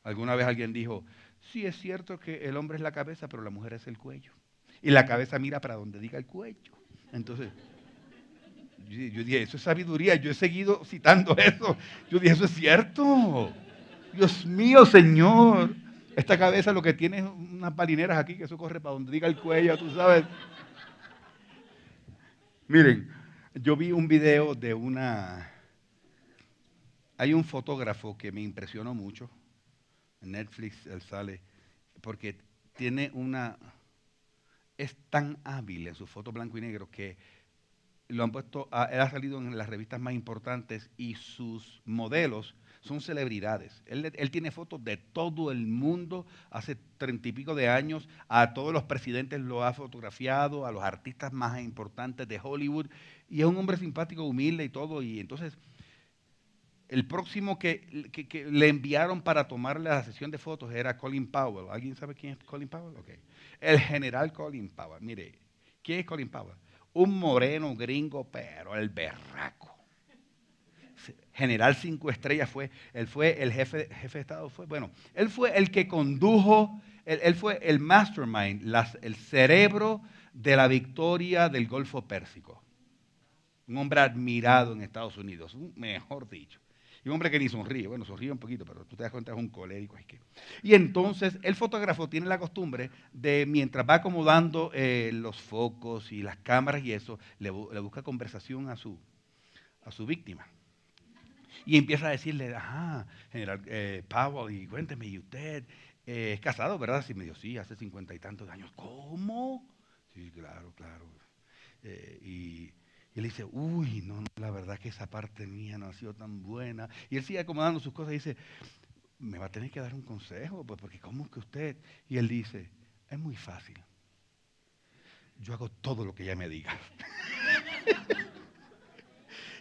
Alguna vez alguien dijo, sí es cierto que el hombre es la cabeza, pero la mujer es el cuello. Y la cabeza mira para donde diga el cuello. Entonces, yo dije, eso es sabiduría. Yo he seguido citando eso. Yo dije, eso es cierto. Dios mío, Señor. Esta cabeza lo que tiene es unas balineras aquí, que eso corre para donde diga el cuello, tú sabes. Miren, yo vi un video de hay un fotógrafo que me impresionó mucho. En Netflix él sale, porque tiene es tan hábil en sus fotos blanco y negro que lo han puesto, él ha salido en las revistas más importantes y sus modelos son celebridades. Él tiene fotos de todo el mundo, hace 30 y pico de años, a todos los presidentes lo ha fotografiado, a los artistas más importantes de Hollywood, y es un hombre simpático, humilde y todo, y entonces el próximo que le enviaron para tomarle la sesión de fotos era Colin Powell. ¿Alguien sabe quién es Colin Powell? Okay. El general Colin Powell. Mire, ¿quién es Colin Powell? Un moreno gringo, pero el berraco. General 5 estrellas fue, él fue el jefe de Estado, bueno, él fue el que condujo, él fue el mastermind, el cerebro de la victoria del Golfo Pérsico. Un hombre admirado en Estados Unidos, mejor dicho. Y un hombre que ni sonríe, bueno, sonríe un poquito, pero tú te das cuenta es un colérico. Y entonces el fotógrafo tiene la costumbre de, mientras va acomodando los focos y las cámaras y eso, le busca conversación a su víctima. Y empieza a decirle, ajá, general Powell, y cuénteme, ¿y usted es casado, verdad? Sí, me dijo, sí, hace 50 y tantos años. ¿Cómo? Sí, claro. Y él dice, uy, no, la verdad que esa parte mía no ha sido tan buena. Y él sigue acomodando sus cosas y dice, me va a tener que dar un consejo, pues, porque ¿cómo es que usted? Y él dice, es muy fácil. Yo hago todo lo que ella me diga.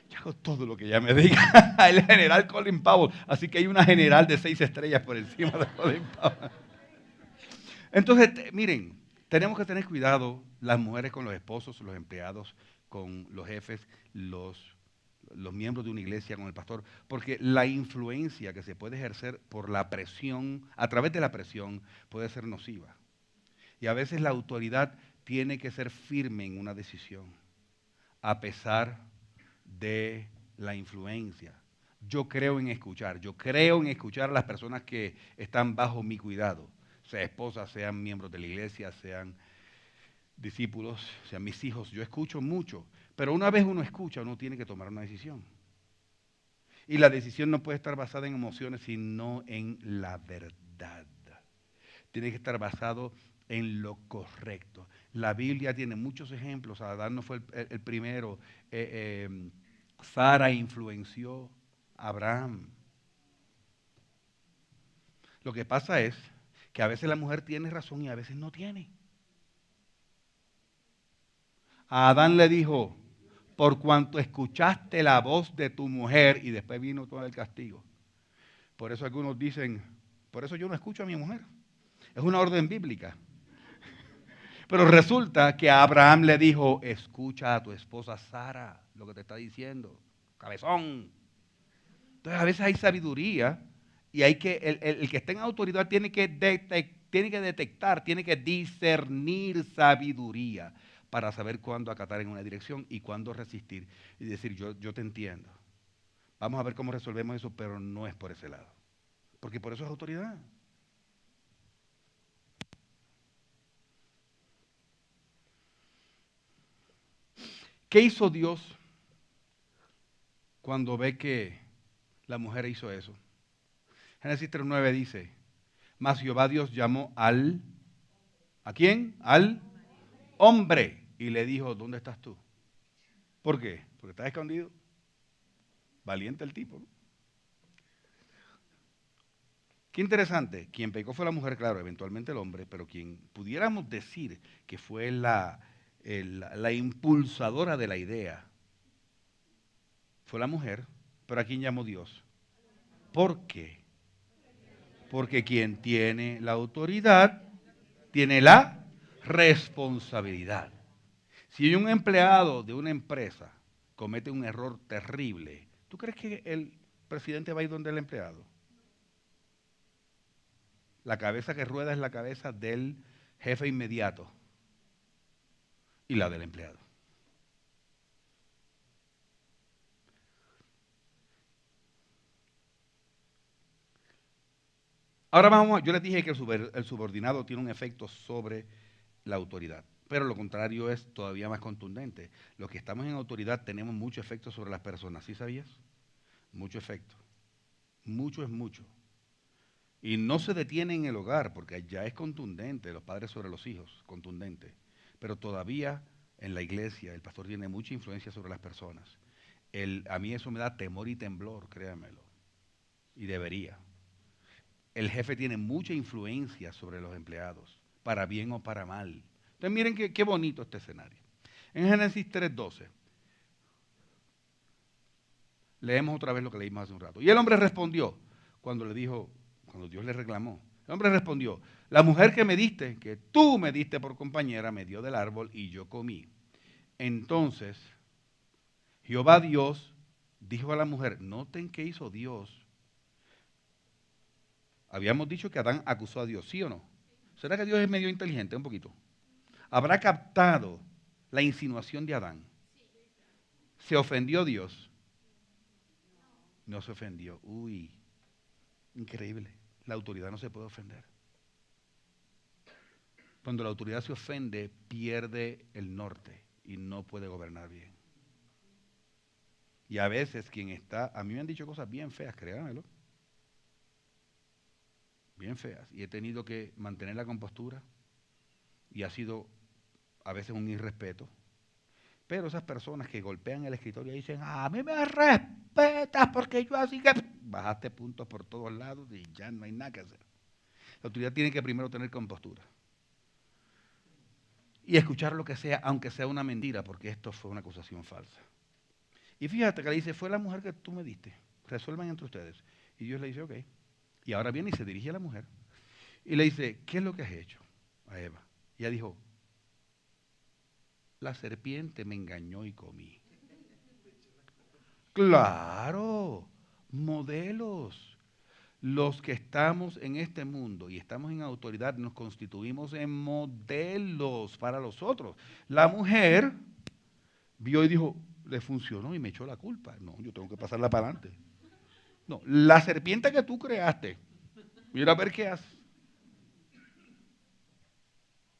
Yo hago todo lo que ella me diga. El general Colin Powell. Así que hay una general de 6 estrellas por encima de Colin Powell. Entonces, miren, tenemos que tener cuidado las mujeres con los esposos, los empleados, con los jefes, los miembros de una iglesia, con el pastor, porque la influencia que se puede ejercer por la presión, a través de la presión, puede ser nociva. Y a veces la autoridad tiene que ser firme en una decisión, a pesar de la influencia. Yo creo en escuchar a las personas que están bajo mi cuidado, sea esposas, sean miembros de la iglesia, sean discípulos, sean mis hijos. Yo escucho mucho, pero una vez uno escucha, uno tiene que tomar una decisión. Y la decisión no puede estar basada en emociones, sino en la verdad. Tiene que estar basado en lo correcto. La Biblia tiene muchos ejemplos. Adán no fue el primero. Sara influenció a Abraham. Lo que pasa es que a veces la mujer tiene razón y a veces no tiene. A Adán le dijo, por cuanto escuchaste la voz de tu mujer, y después vino todo el castigo. Por eso algunos dicen, por eso yo no escucho a mi mujer. Es una orden bíblica. Pero resulta que a Abraham le dijo, escucha a tu esposa Sara, lo que te está diciendo, cabezón. Entonces a veces hay sabiduría y hay que, el que está en autoridad tiene que detectar, tiene que discernir sabiduría para saber cuándo acatar en una dirección y cuándo resistir y decir, yo te entiendo. Vamos a ver cómo resolvemos eso, pero no es por ese lado. Porque por eso es autoridad. ¿Qué hizo Dios cuando ve que la mujer hizo eso? Génesis 3:9 dice, mas Jehová Dios llamó ¿a quién? Al hombre. Y le dijo, ¿dónde estás tú? ¿Por qué? Porque estás escondido. Valiente el tipo, ¿no? Qué interesante. Quien pecó fue la mujer, claro, eventualmente el hombre, pero quien pudiéramos decir que fue la impulsadora de la idea fue la mujer, pero ¿a quién llamó Dios? ¿Por qué? Porque quien tiene la autoridad tiene la responsabilidad. Si un empleado de una empresa comete un error terrible, ¿tú crees que el presidente va a ir donde el empleado? La cabeza que rueda es la cabeza del jefe inmediato y la del empleado. Ahora yo les dije que el subordinado tiene un efecto sobre la autoridad, pero lo contrario es todavía más contundente. Los que estamos en autoridad tenemos mucho efecto sobre las personas, ¿sí sabías? Mucho efecto. Mucho es mucho. Y no se detiene en el hogar, porque ya es contundente, los padres sobre los hijos, contundente. Pero todavía en la iglesia el pastor tiene mucha influencia sobre las personas. A mí eso me da temor y temblor, créanmelo. Y debería. El jefe tiene mucha influencia sobre los empleados, para bien o para mal. Entonces miren qué bonito este escenario. En Génesis 3:12, leemos otra vez lo que leímos hace un rato. Y el hombre respondió, cuando Dios le reclamó, el hombre respondió, la mujer que me diste, que tú me diste por compañera, me dio del árbol y yo comí. Entonces, Jehová Dios dijo a la mujer, noten qué hizo Dios. Habíamos dicho que Adán acusó a Dios, ¿sí o no? ¿Será que Dios es medio inteligente? Un poquito. ¿Habrá captado la insinuación de Adán? ¿Se ofendió Dios? No se ofendió. Uy, increíble. La autoridad no se puede ofender. Cuando la autoridad se ofende, pierde el norte y no puede gobernar bien. Y a veces a mí me han dicho cosas bien feas, créanmelo, bien feas. Y he tenido que mantener la compostura y ha sido a veces un irrespeto. Pero esas personas que golpean el escritorio y dicen, a mí me respetas porque yo así que... Bajaste puntos por todos lados y ya no hay nada que hacer. La autoridad tiene que primero tener compostura. Y escuchar lo que sea, aunque sea una mentira, porque esto fue una acusación falsa. Y fíjate que le dice, fue la mujer que tú me diste, resuelvan entre ustedes. Y Dios le dice, ok. Y ahora viene y se dirige a la mujer y le dice, ¿qué es lo que has hecho? A Eva. Y ella dijo, la serpiente me engañó y comí. Claro, modelos. Los que estamos en este mundo y estamos en autoridad nos constituimos en modelos para los otros. La mujer vio y dijo, le funcionó y me echó la culpa. No, yo tengo que pasarla para adelante. No, la serpiente que tú creaste, mira a ver qué hace.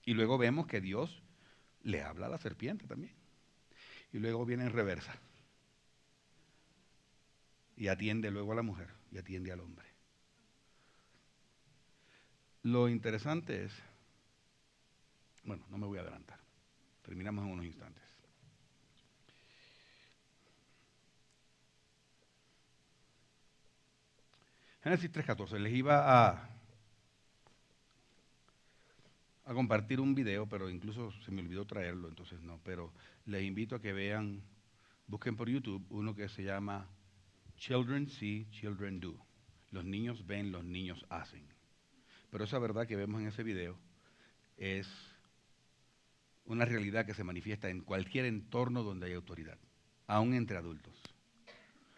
Y luego vemos que Dios le habla a la serpiente también. Y luego viene en reversa. Y atiende luego a la mujer y atiende al hombre. Lo interesante es, bueno, no me voy a adelantar. Terminamos en unos instantes. Génesis 3:14, les iba a compartir un video, pero incluso se me olvidó traerlo, entonces no. Pero les invito a que vean, busquen por YouTube uno que se llama Children See, Children Do. Los niños ven, los niños hacen. Pero esa verdad que vemos en ese video es una realidad que se manifiesta en cualquier entorno donde hay autoridad, aún entre adultos.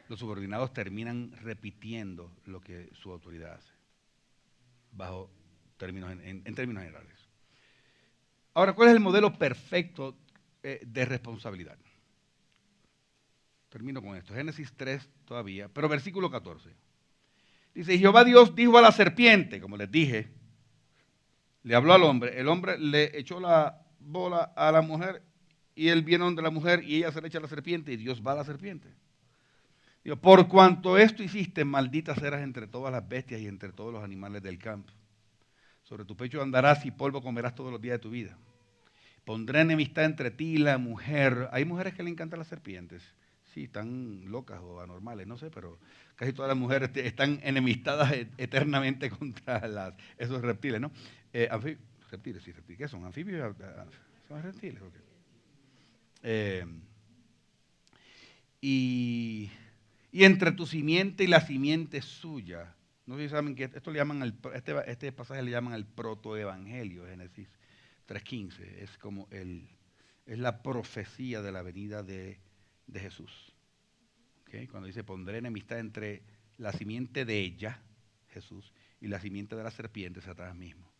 Los subordinados terminan repitiendo lo que su autoridad hace, bajo términos, en términos generales. Ahora, ¿cuál es el modelo perfecto de responsabilidad? Termino con esto. Génesis 3 todavía, pero versículo 14. Dice, y Jehová Dios dijo a la serpiente, como les dije, le habló al hombre, el hombre le echó la bola a la mujer y él viene donde la mujer y ella se le echa a la serpiente y Dios va a la serpiente. Digo, por cuanto esto hiciste, maldita serás entre todas las bestias y entre todos los animales del campo. Sobre tu pecho andarás y polvo comerás todos los días de tu vida. Pondré enemistad entre ti y la mujer. Hay mujeres que le encantan las serpientes. Sí, están locas o anormales, no sé, pero casi todas las mujeres están enemistadas eternamente contra esos reptiles, ¿no? Reptiles, sí, reptiles. ¿Qué son? ¿Anfibios? ¿Son reptiles? Okay. Y entre tu simiente y la simiente suya. No sé si saben que esto le llaman este pasaje le llaman el protoevangelio, Génesis 3:15. Es como es la profecía de la venida de Jesús. ¿Okay? Cuando dice, pondré enemistad entre la simiente de ella, Jesús, y la simiente de la serpiente, Satanás mismo.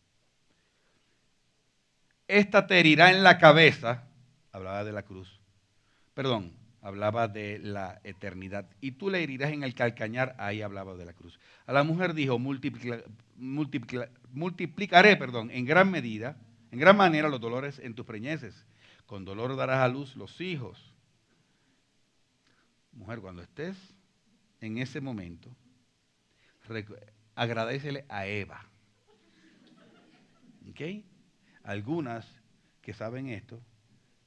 Esta te herirá en la cabeza, hablaba de la cruz, hablaba de la eternidad, y tú le herirás en el calcañar, ahí hablaba de la cruz. A la mujer dijo, multiplicaré, en gran medida, en gran manera los dolores en tus preñeces, con dolor darás a luz los hijos. Mujer, cuando estés en ese momento, agradécele a Eva. ¿Ok? Algunas que saben esto,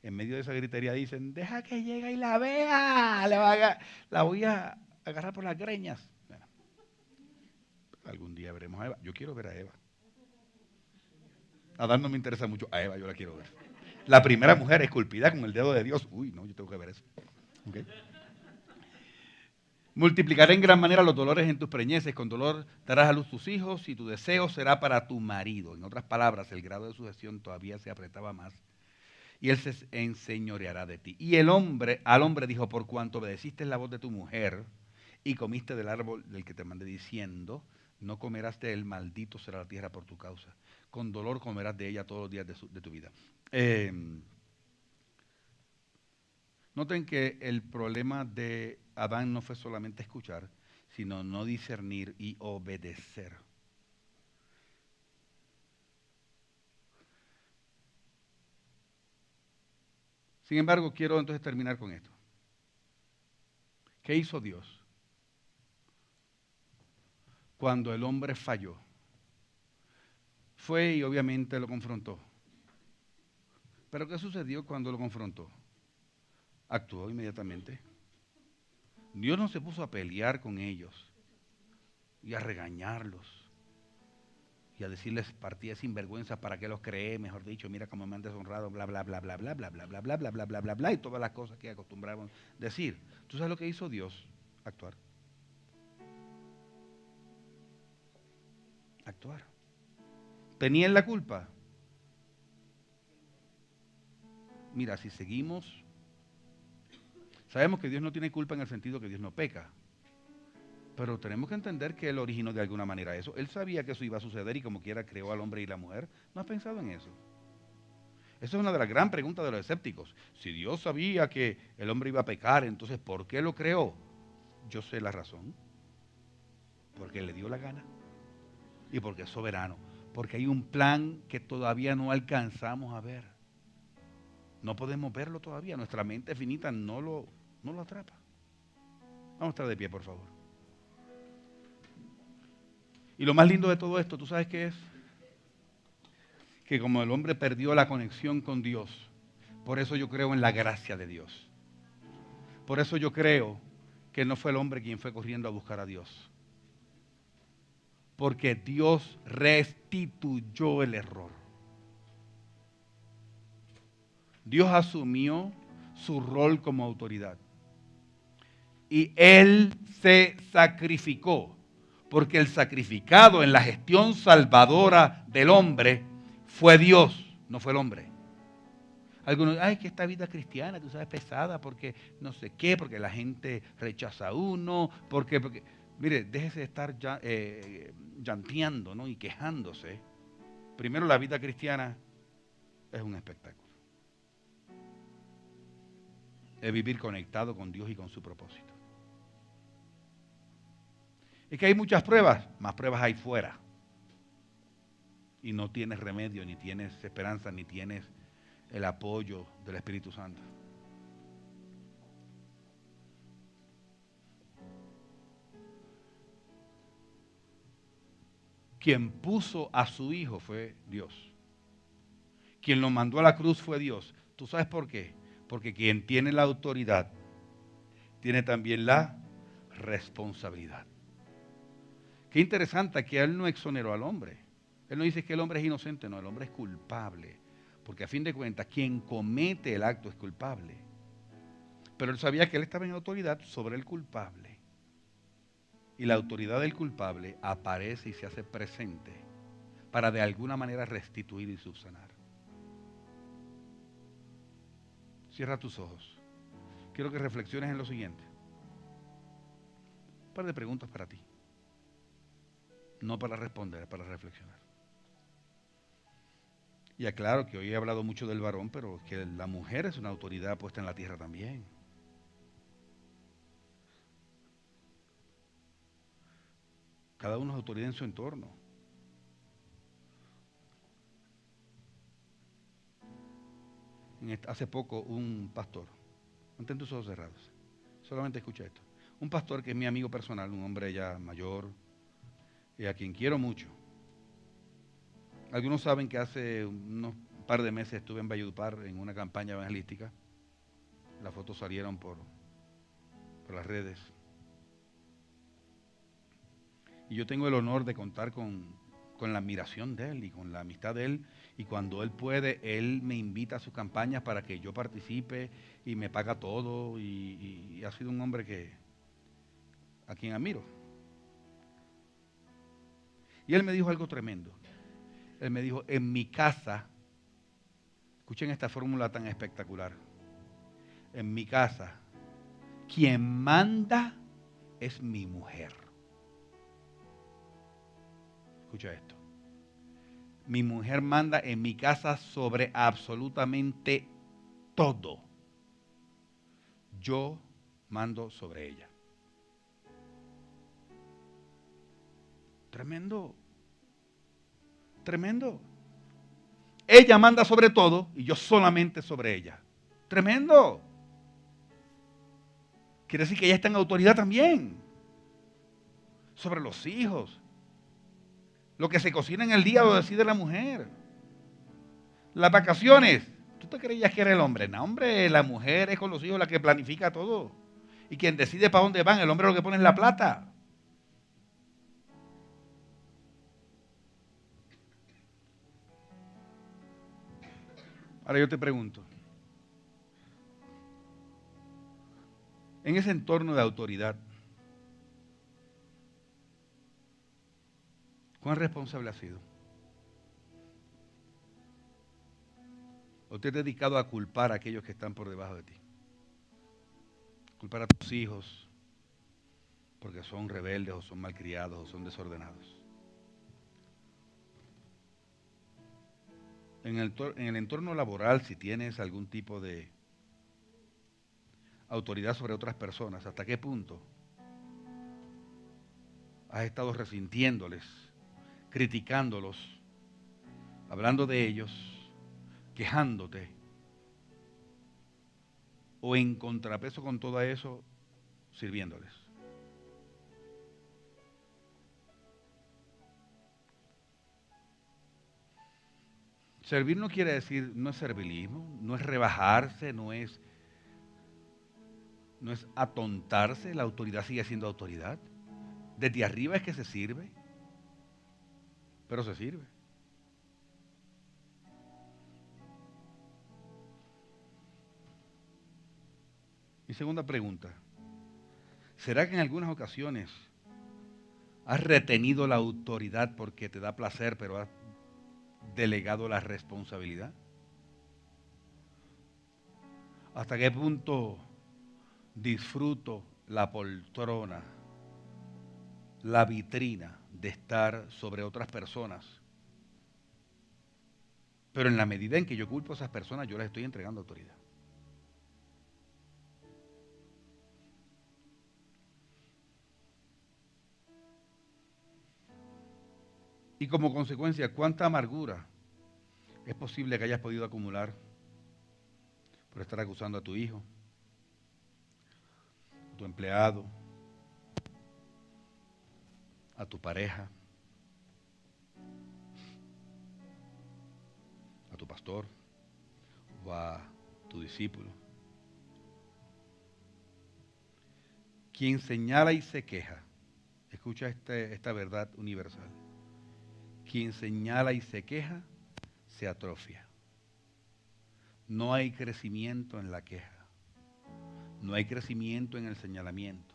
en medio de esa gritería dicen, deja que llegue y la vea, la voy a agarrar por las greñas. Bueno, algún día veremos a Eva. Yo quiero ver a Eva. A Adán no me interesa mucho, a Eva yo la quiero ver. La primera mujer esculpida con el dedo de Dios. Uy, no, yo tengo que ver eso. ¿Okay? Multiplicaré en gran manera los dolores en tus preñeces, con dolor darás a luz tus hijos y tu deseo será para tu marido. En otras palabras, el grado de sujeción todavía se apretaba más. Y él se enseñoreará de ti. Y al hombre dijo, por cuanto obedeciste la voz de tu mujer y comiste del árbol del que te mandé diciendo, no comerás de él, maldito será la tierra por tu causa. Con dolor comerás de ella todos los días de tu vida. Noten que el problema de Adán no fue solamente escuchar, sino no discernir y obedecer. Sin embargo, quiero entonces terminar con esto. ¿Qué hizo Dios cuando el hombre falló? Fue y obviamente lo confrontó. ¿Pero qué sucedió cuando lo confrontó? Actuó inmediatamente. Dios no se puso a pelear con ellos y a regañarlos y a decirles partidas sin vergüenza, ¿para qué los creé? Mejor dicho, mira cómo me han deshonrado, bla, bla, bla, bla, bla, bla, bla, bla, bla, bla, bla, bla, bla, bla, y todas las cosas que acostumbraban decir. ¿Tú sabes lo que hizo Dios? Actuar. Actuar. ¿Tenían la culpa? Mira, si seguimos, sabemos que Dios no tiene culpa en el sentido que Dios no peca. Pero tenemos que entender que Él originó de alguna manera eso. Él sabía que eso iba a suceder y como quiera creó al hombre y la mujer. ¿No has pensado en eso? Esa es una de las gran preguntas de los escépticos. Si Dios sabía que el hombre iba a pecar, entonces ¿por qué lo creó? Yo sé la razón. Porque le dio la gana. Y porque es soberano. Porque hay un plan que todavía no alcanzamos a ver. No podemos verlo todavía. Nuestra mente finita no lo atrapa. Vamos a estar de pie, por favor. Y lo más lindo de todo esto, ¿tú sabes qué es? Que como el hombre perdió la conexión con Dios, por eso yo creo en la gracia de Dios. Por eso yo creo que no fue el hombre quien fue corriendo a buscar a Dios. Porque Dios restituyó el error. Dios asumió su rol como autoridad. Y Él se sacrificó, porque el sacrificado en la gestión salvadora del hombre fue Dios, no fue el hombre. Algunos, ay, que esta vida cristiana, tú sabes, pesada, porque no sé qué, porque la gente rechaza a uno, porque mire, déjese de estar llanteando, ¿no? Y quejándose. Primero, la vida cristiana es un espectáculo. Es vivir conectado con Dios y con su propósito. Es que hay muchas pruebas, más pruebas hay fuera. Y no tienes remedio, ni tienes esperanza, ni tienes el apoyo del Espíritu Santo. Quien puso a su hijo fue Dios. Quien lo mandó a la cruz fue Dios. ¿Tú sabes por qué? Porque quien tiene la autoridad tiene también la responsabilidad. Qué interesante que Él no exoneró al hombre. Él no dice que el hombre es inocente, no, el hombre es culpable. Porque a fin de cuentas, quien comete el acto es culpable. Pero Él sabía que Él estaba en autoridad sobre el culpable. Y la autoridad del culpable aparece y se hace presente para de alguna manera restituir y subsanar. Cierra tus ojos. Quiero que reflexiones en lo siguiente. Un par de preguntas para ti. No para responder, para reflexionar. Y aclaro que hoy he hablado mucho del varón, pero que la mujer es una autoridad puesta en la tierra también. Cada uno es autoridad en su entorno. Hace poco un pastor, mantén tus ojos cerrados, solamente escucha esto. Un pastor que es mi amigo personal, un hombre ya mayor, y a quien quiero mucho. Algunos saben que hace unos par de meses estuve en Valledupar en una campaña evangelística. Las fotos salieron por las redes. Y yo tengo el honor de contar con la admiración de él y con la amistad de él. Y cuando él puede, él me invita a sus campañas para que yo participe y me paga todo. Y ha sido un hombre a quien admiro. Y él me dijo algo tremendo. Él me dijo, en mi casa, escuchen esta fórmula tan espectacular, en mi casa, quien manda es mi mujer. Escucha esto. Mi mujer manda en mi casa sobre absolutamente todo. Yo mando sobre ella. Tremendo. Tremendo. Ella manda sobre todo y yo solamente sobre ella. Tremendo. Quiere decir que ella está en autoridad también. Sobre los hijos. Lo que se cocina en el día lo decide la mujer. Las vacaciones. ¿Tú te creías que era el hombre? No, hombre, la mujer es con los hijos la que planifica todo. Y quien decide para dónde van, el hombre lo que pone es la plata. Ahora yo te pregunto, en ese entorno de autoridad, ¿cuán responsable has sido? ¿O te has dedicado a culpar a aquellos que están por debajo de ti? Culpar a tus hijos porque son rebeldes o son malcriados o son desordenados. En el entorno laboral, si tienes algún tipo de autoridad sobre otras personas, ¿hasta qué punto has estado resintiéndoles, criticándolos, hablando de ellos, quejándote? O en contrapeso con todo eso, sirviéndoles. Servir no quiere decir, no es servilismo, no es rebajarse, no es atontarse, la autoridad sigue siendo autoridad. Desde arriba es que se sirve, pero se sirve. Mi segunda pregunta, ¿será que en algunas ocasiones has retenido la autoridad porque te da placer, pero has delegado la responsabilidad? ¿Hasta qué punto disfruto la poltrona, la vitrina de estar sobre otras personas? Pero en la medida en que yo culpo a esas personas, yo les estoy entregando autoridad. Y como consecuencia, ¿cuánta amargura es posible que hayas podido acumular por estar acusando a tu hijo, a tu empleado, a tu pareja, a tu pastor o a tu discípulo? Quien señala y se queja, escucha esta verdad universal. Quien señala y se queja, se atrofia. No hay crecimiento en la queja. No hay crecimiento en el señalamiento.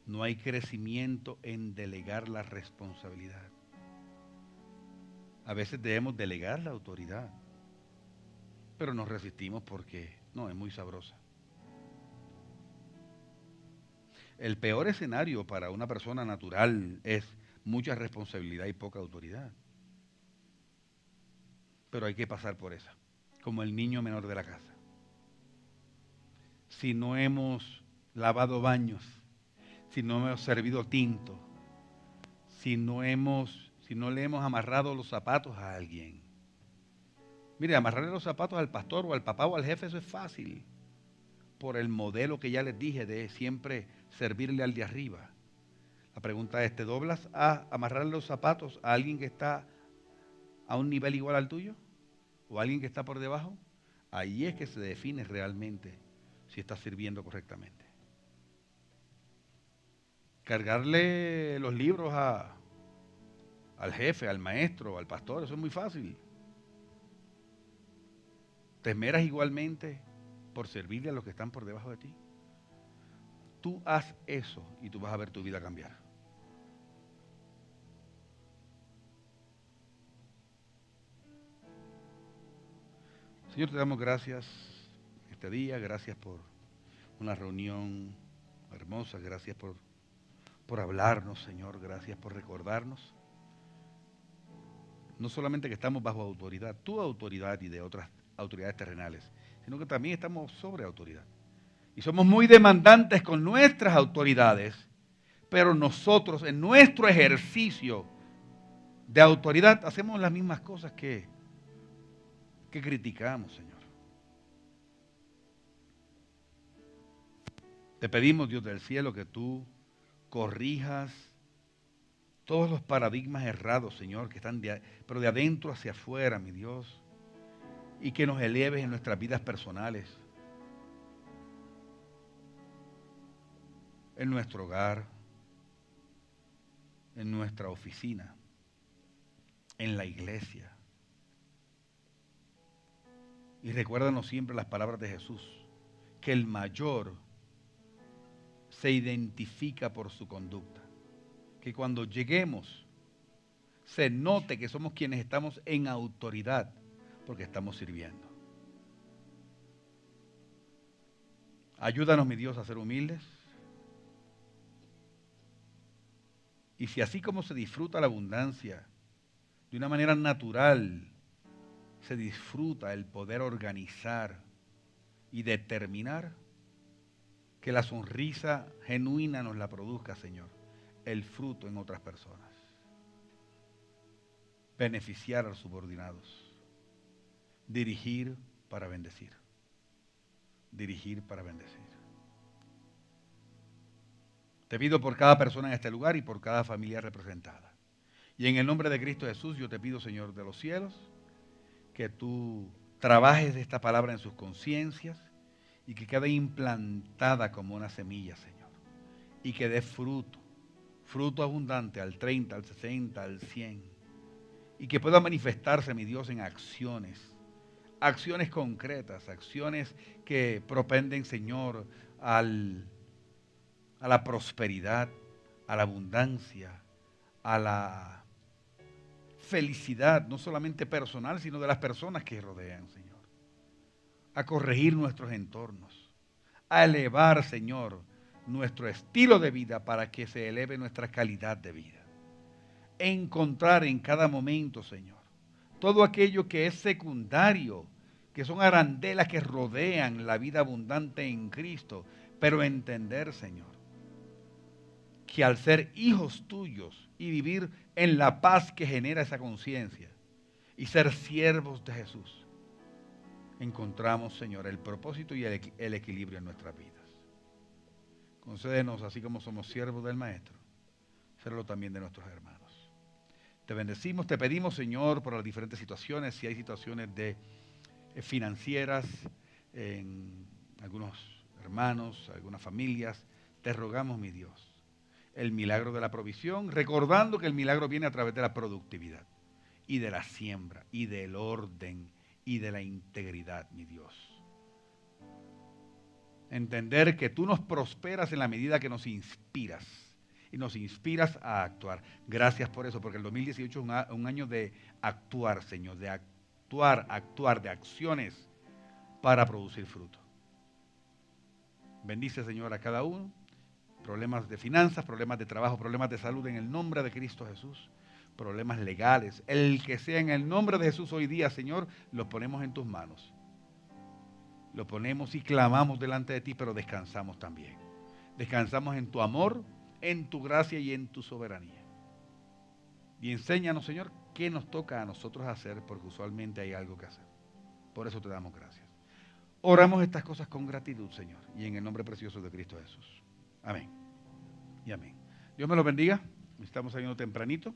No hay crecimiento en delegar la responsabilidad. A veces debemos delegar la autoridad, pero nos resistimos porque no, es muy sabrosa. El peor escenario para una persona natural es mucha responsabilidad y poca autoridad. Pero hay que pasar por esa, como el niño menor de la casa. Si no hemos lavado baños, si no hemos servido tinto, si no le hemos amarrado los zapatos a alguien. Mire, amarrarle los zapatos al pastor o al papá o al jefe, eso es fácil, por el modelo que ya les dije de siempre servirle al de arriba. La pregunta es, ¿te doblas a amarrarle los zapatos a alguien que está a un nivel igual al tuyo? ¿O a alguien que está por debajo? Ahí es que se define realmente si estás sirviendo correctamente. Cargarle los libros al jefe, al maestro, al pastor, eso es muy fácil. ¿Te esmeras igualmente por servirle a los que están por debajo de ti? Tú haz eso y tú vas a ver tu vida cambiar. Señor, te damos gracias este día, gracias por una reunión hermosa, gracias por hablarnos, Señor, gracias por recordarnos. No solamente que estamos bajo autoridad, tu autoridad y de otras autoridades terrenales, sino que también estamos sobre autoridad. Y somos muy demandantes con nuestras autoridades, pero nosotros en nuestro ejercicio de autoridad hacemos las mismas cosas que criticamos, Señor. Te pedimos, Dios del cielo, que tú corrijas todos los paradigmas errados, Señor, que están pero de adentro hacia afuera, mi Dios, y que nos eleves en nuestras vidas personales, en nuestro hogar, en nuestra oficina, en la iglesia. Y recuérdanos siempre las palabras de Jesús, que el mayor se identifica por su conducta. Que cuando lleguemos se note que somos quienes estamos en autoridad porque estamos sirviendo. Ayúdanos, mi Dios, a ser humildes. Y si así como se disfruta la abundancia, de una manera natural, se disfruta el poder organizar y determinar, que la sonrisa genuina nos la produzca, Señor, el fruto en otras personas. Beneficiar a los subordinados. Dirigir para bendecir. Dirigir para bendecir. Te pido por cada persona en este lugar y por cada familia representada. Y en el nombre de Cristo Jesús, yo te pido, Señor de los cielos, que tú trabajes esta palabra en sus conciencias y que quede implantada como una semilla, Señor. Y que dé fruto, fruto abundante al 30, al 60, al 100. Y que pueda manifestarse, mi Dios, en acciones acciones concretas, acciones que propenden, Señor, a la prosperidad, a la abundancia, a la felicidad, no solamente personal, sino de las personas que rodean, Señor. A corregir nuestros entornos, a elevar, Señor, nuestro estilo de vida para que se eleve nuestra calidad de vida. Encontrar en cada momento, Señor, todo aquello que es secundario, que son arandelas que rodean la vida abundante en Cristo, pero entender, Señor, que al ser hijos tuyos y vivir en la paz que genera esa conciencia y ser siervos de Jesús, encontramos, Señor, el propósito y el equilibrio en nuestras vidas. Concédenos, así como somos siervos del Maestro, serlo también de nuestros hermanos. Te bendecimos, te pedimos, Señor, por las diferentes situaciones, si hay situaciones financieras en algunos hermanos, algunas familias, te rogamos, mi Dios, el milagro de la provisión, recordando que el milagro viene a través de la productividad y de la siembra y del orden y de la integridad, mi Dios. Entender que tú nos prosperas en la medida que nos inspiras y nos inspiras a actuar. Gracias por eso, porque el 2018 es un año de actuar, Señor, de actuar, de acciones para producir fruto. Bendice, Señor, a cada uno. Problemas de finanzas, problemas de trabajo, problemas de salud en el nombre de Cristo Jesús. Problemas legales, el que sea en el nombre de Jesús hoy día, Señor, los ponemos en tus manos. Lo ponemos y clamamos delante de ti, pero descansamos también. Descansamos en tu amor, en tu gracia y en tu soberanía. Y enséñanos, Señor, qué nos toca a nosotros hacer, porque usualmente hay algo que hacer. Por eso te damos gracias. Oramos estas cosas con gratitud, Señor, y en el nombre precioso de Cristo Jesús. Amén y amén. Dios me lo bendiga. Estamos saliendo tempranito.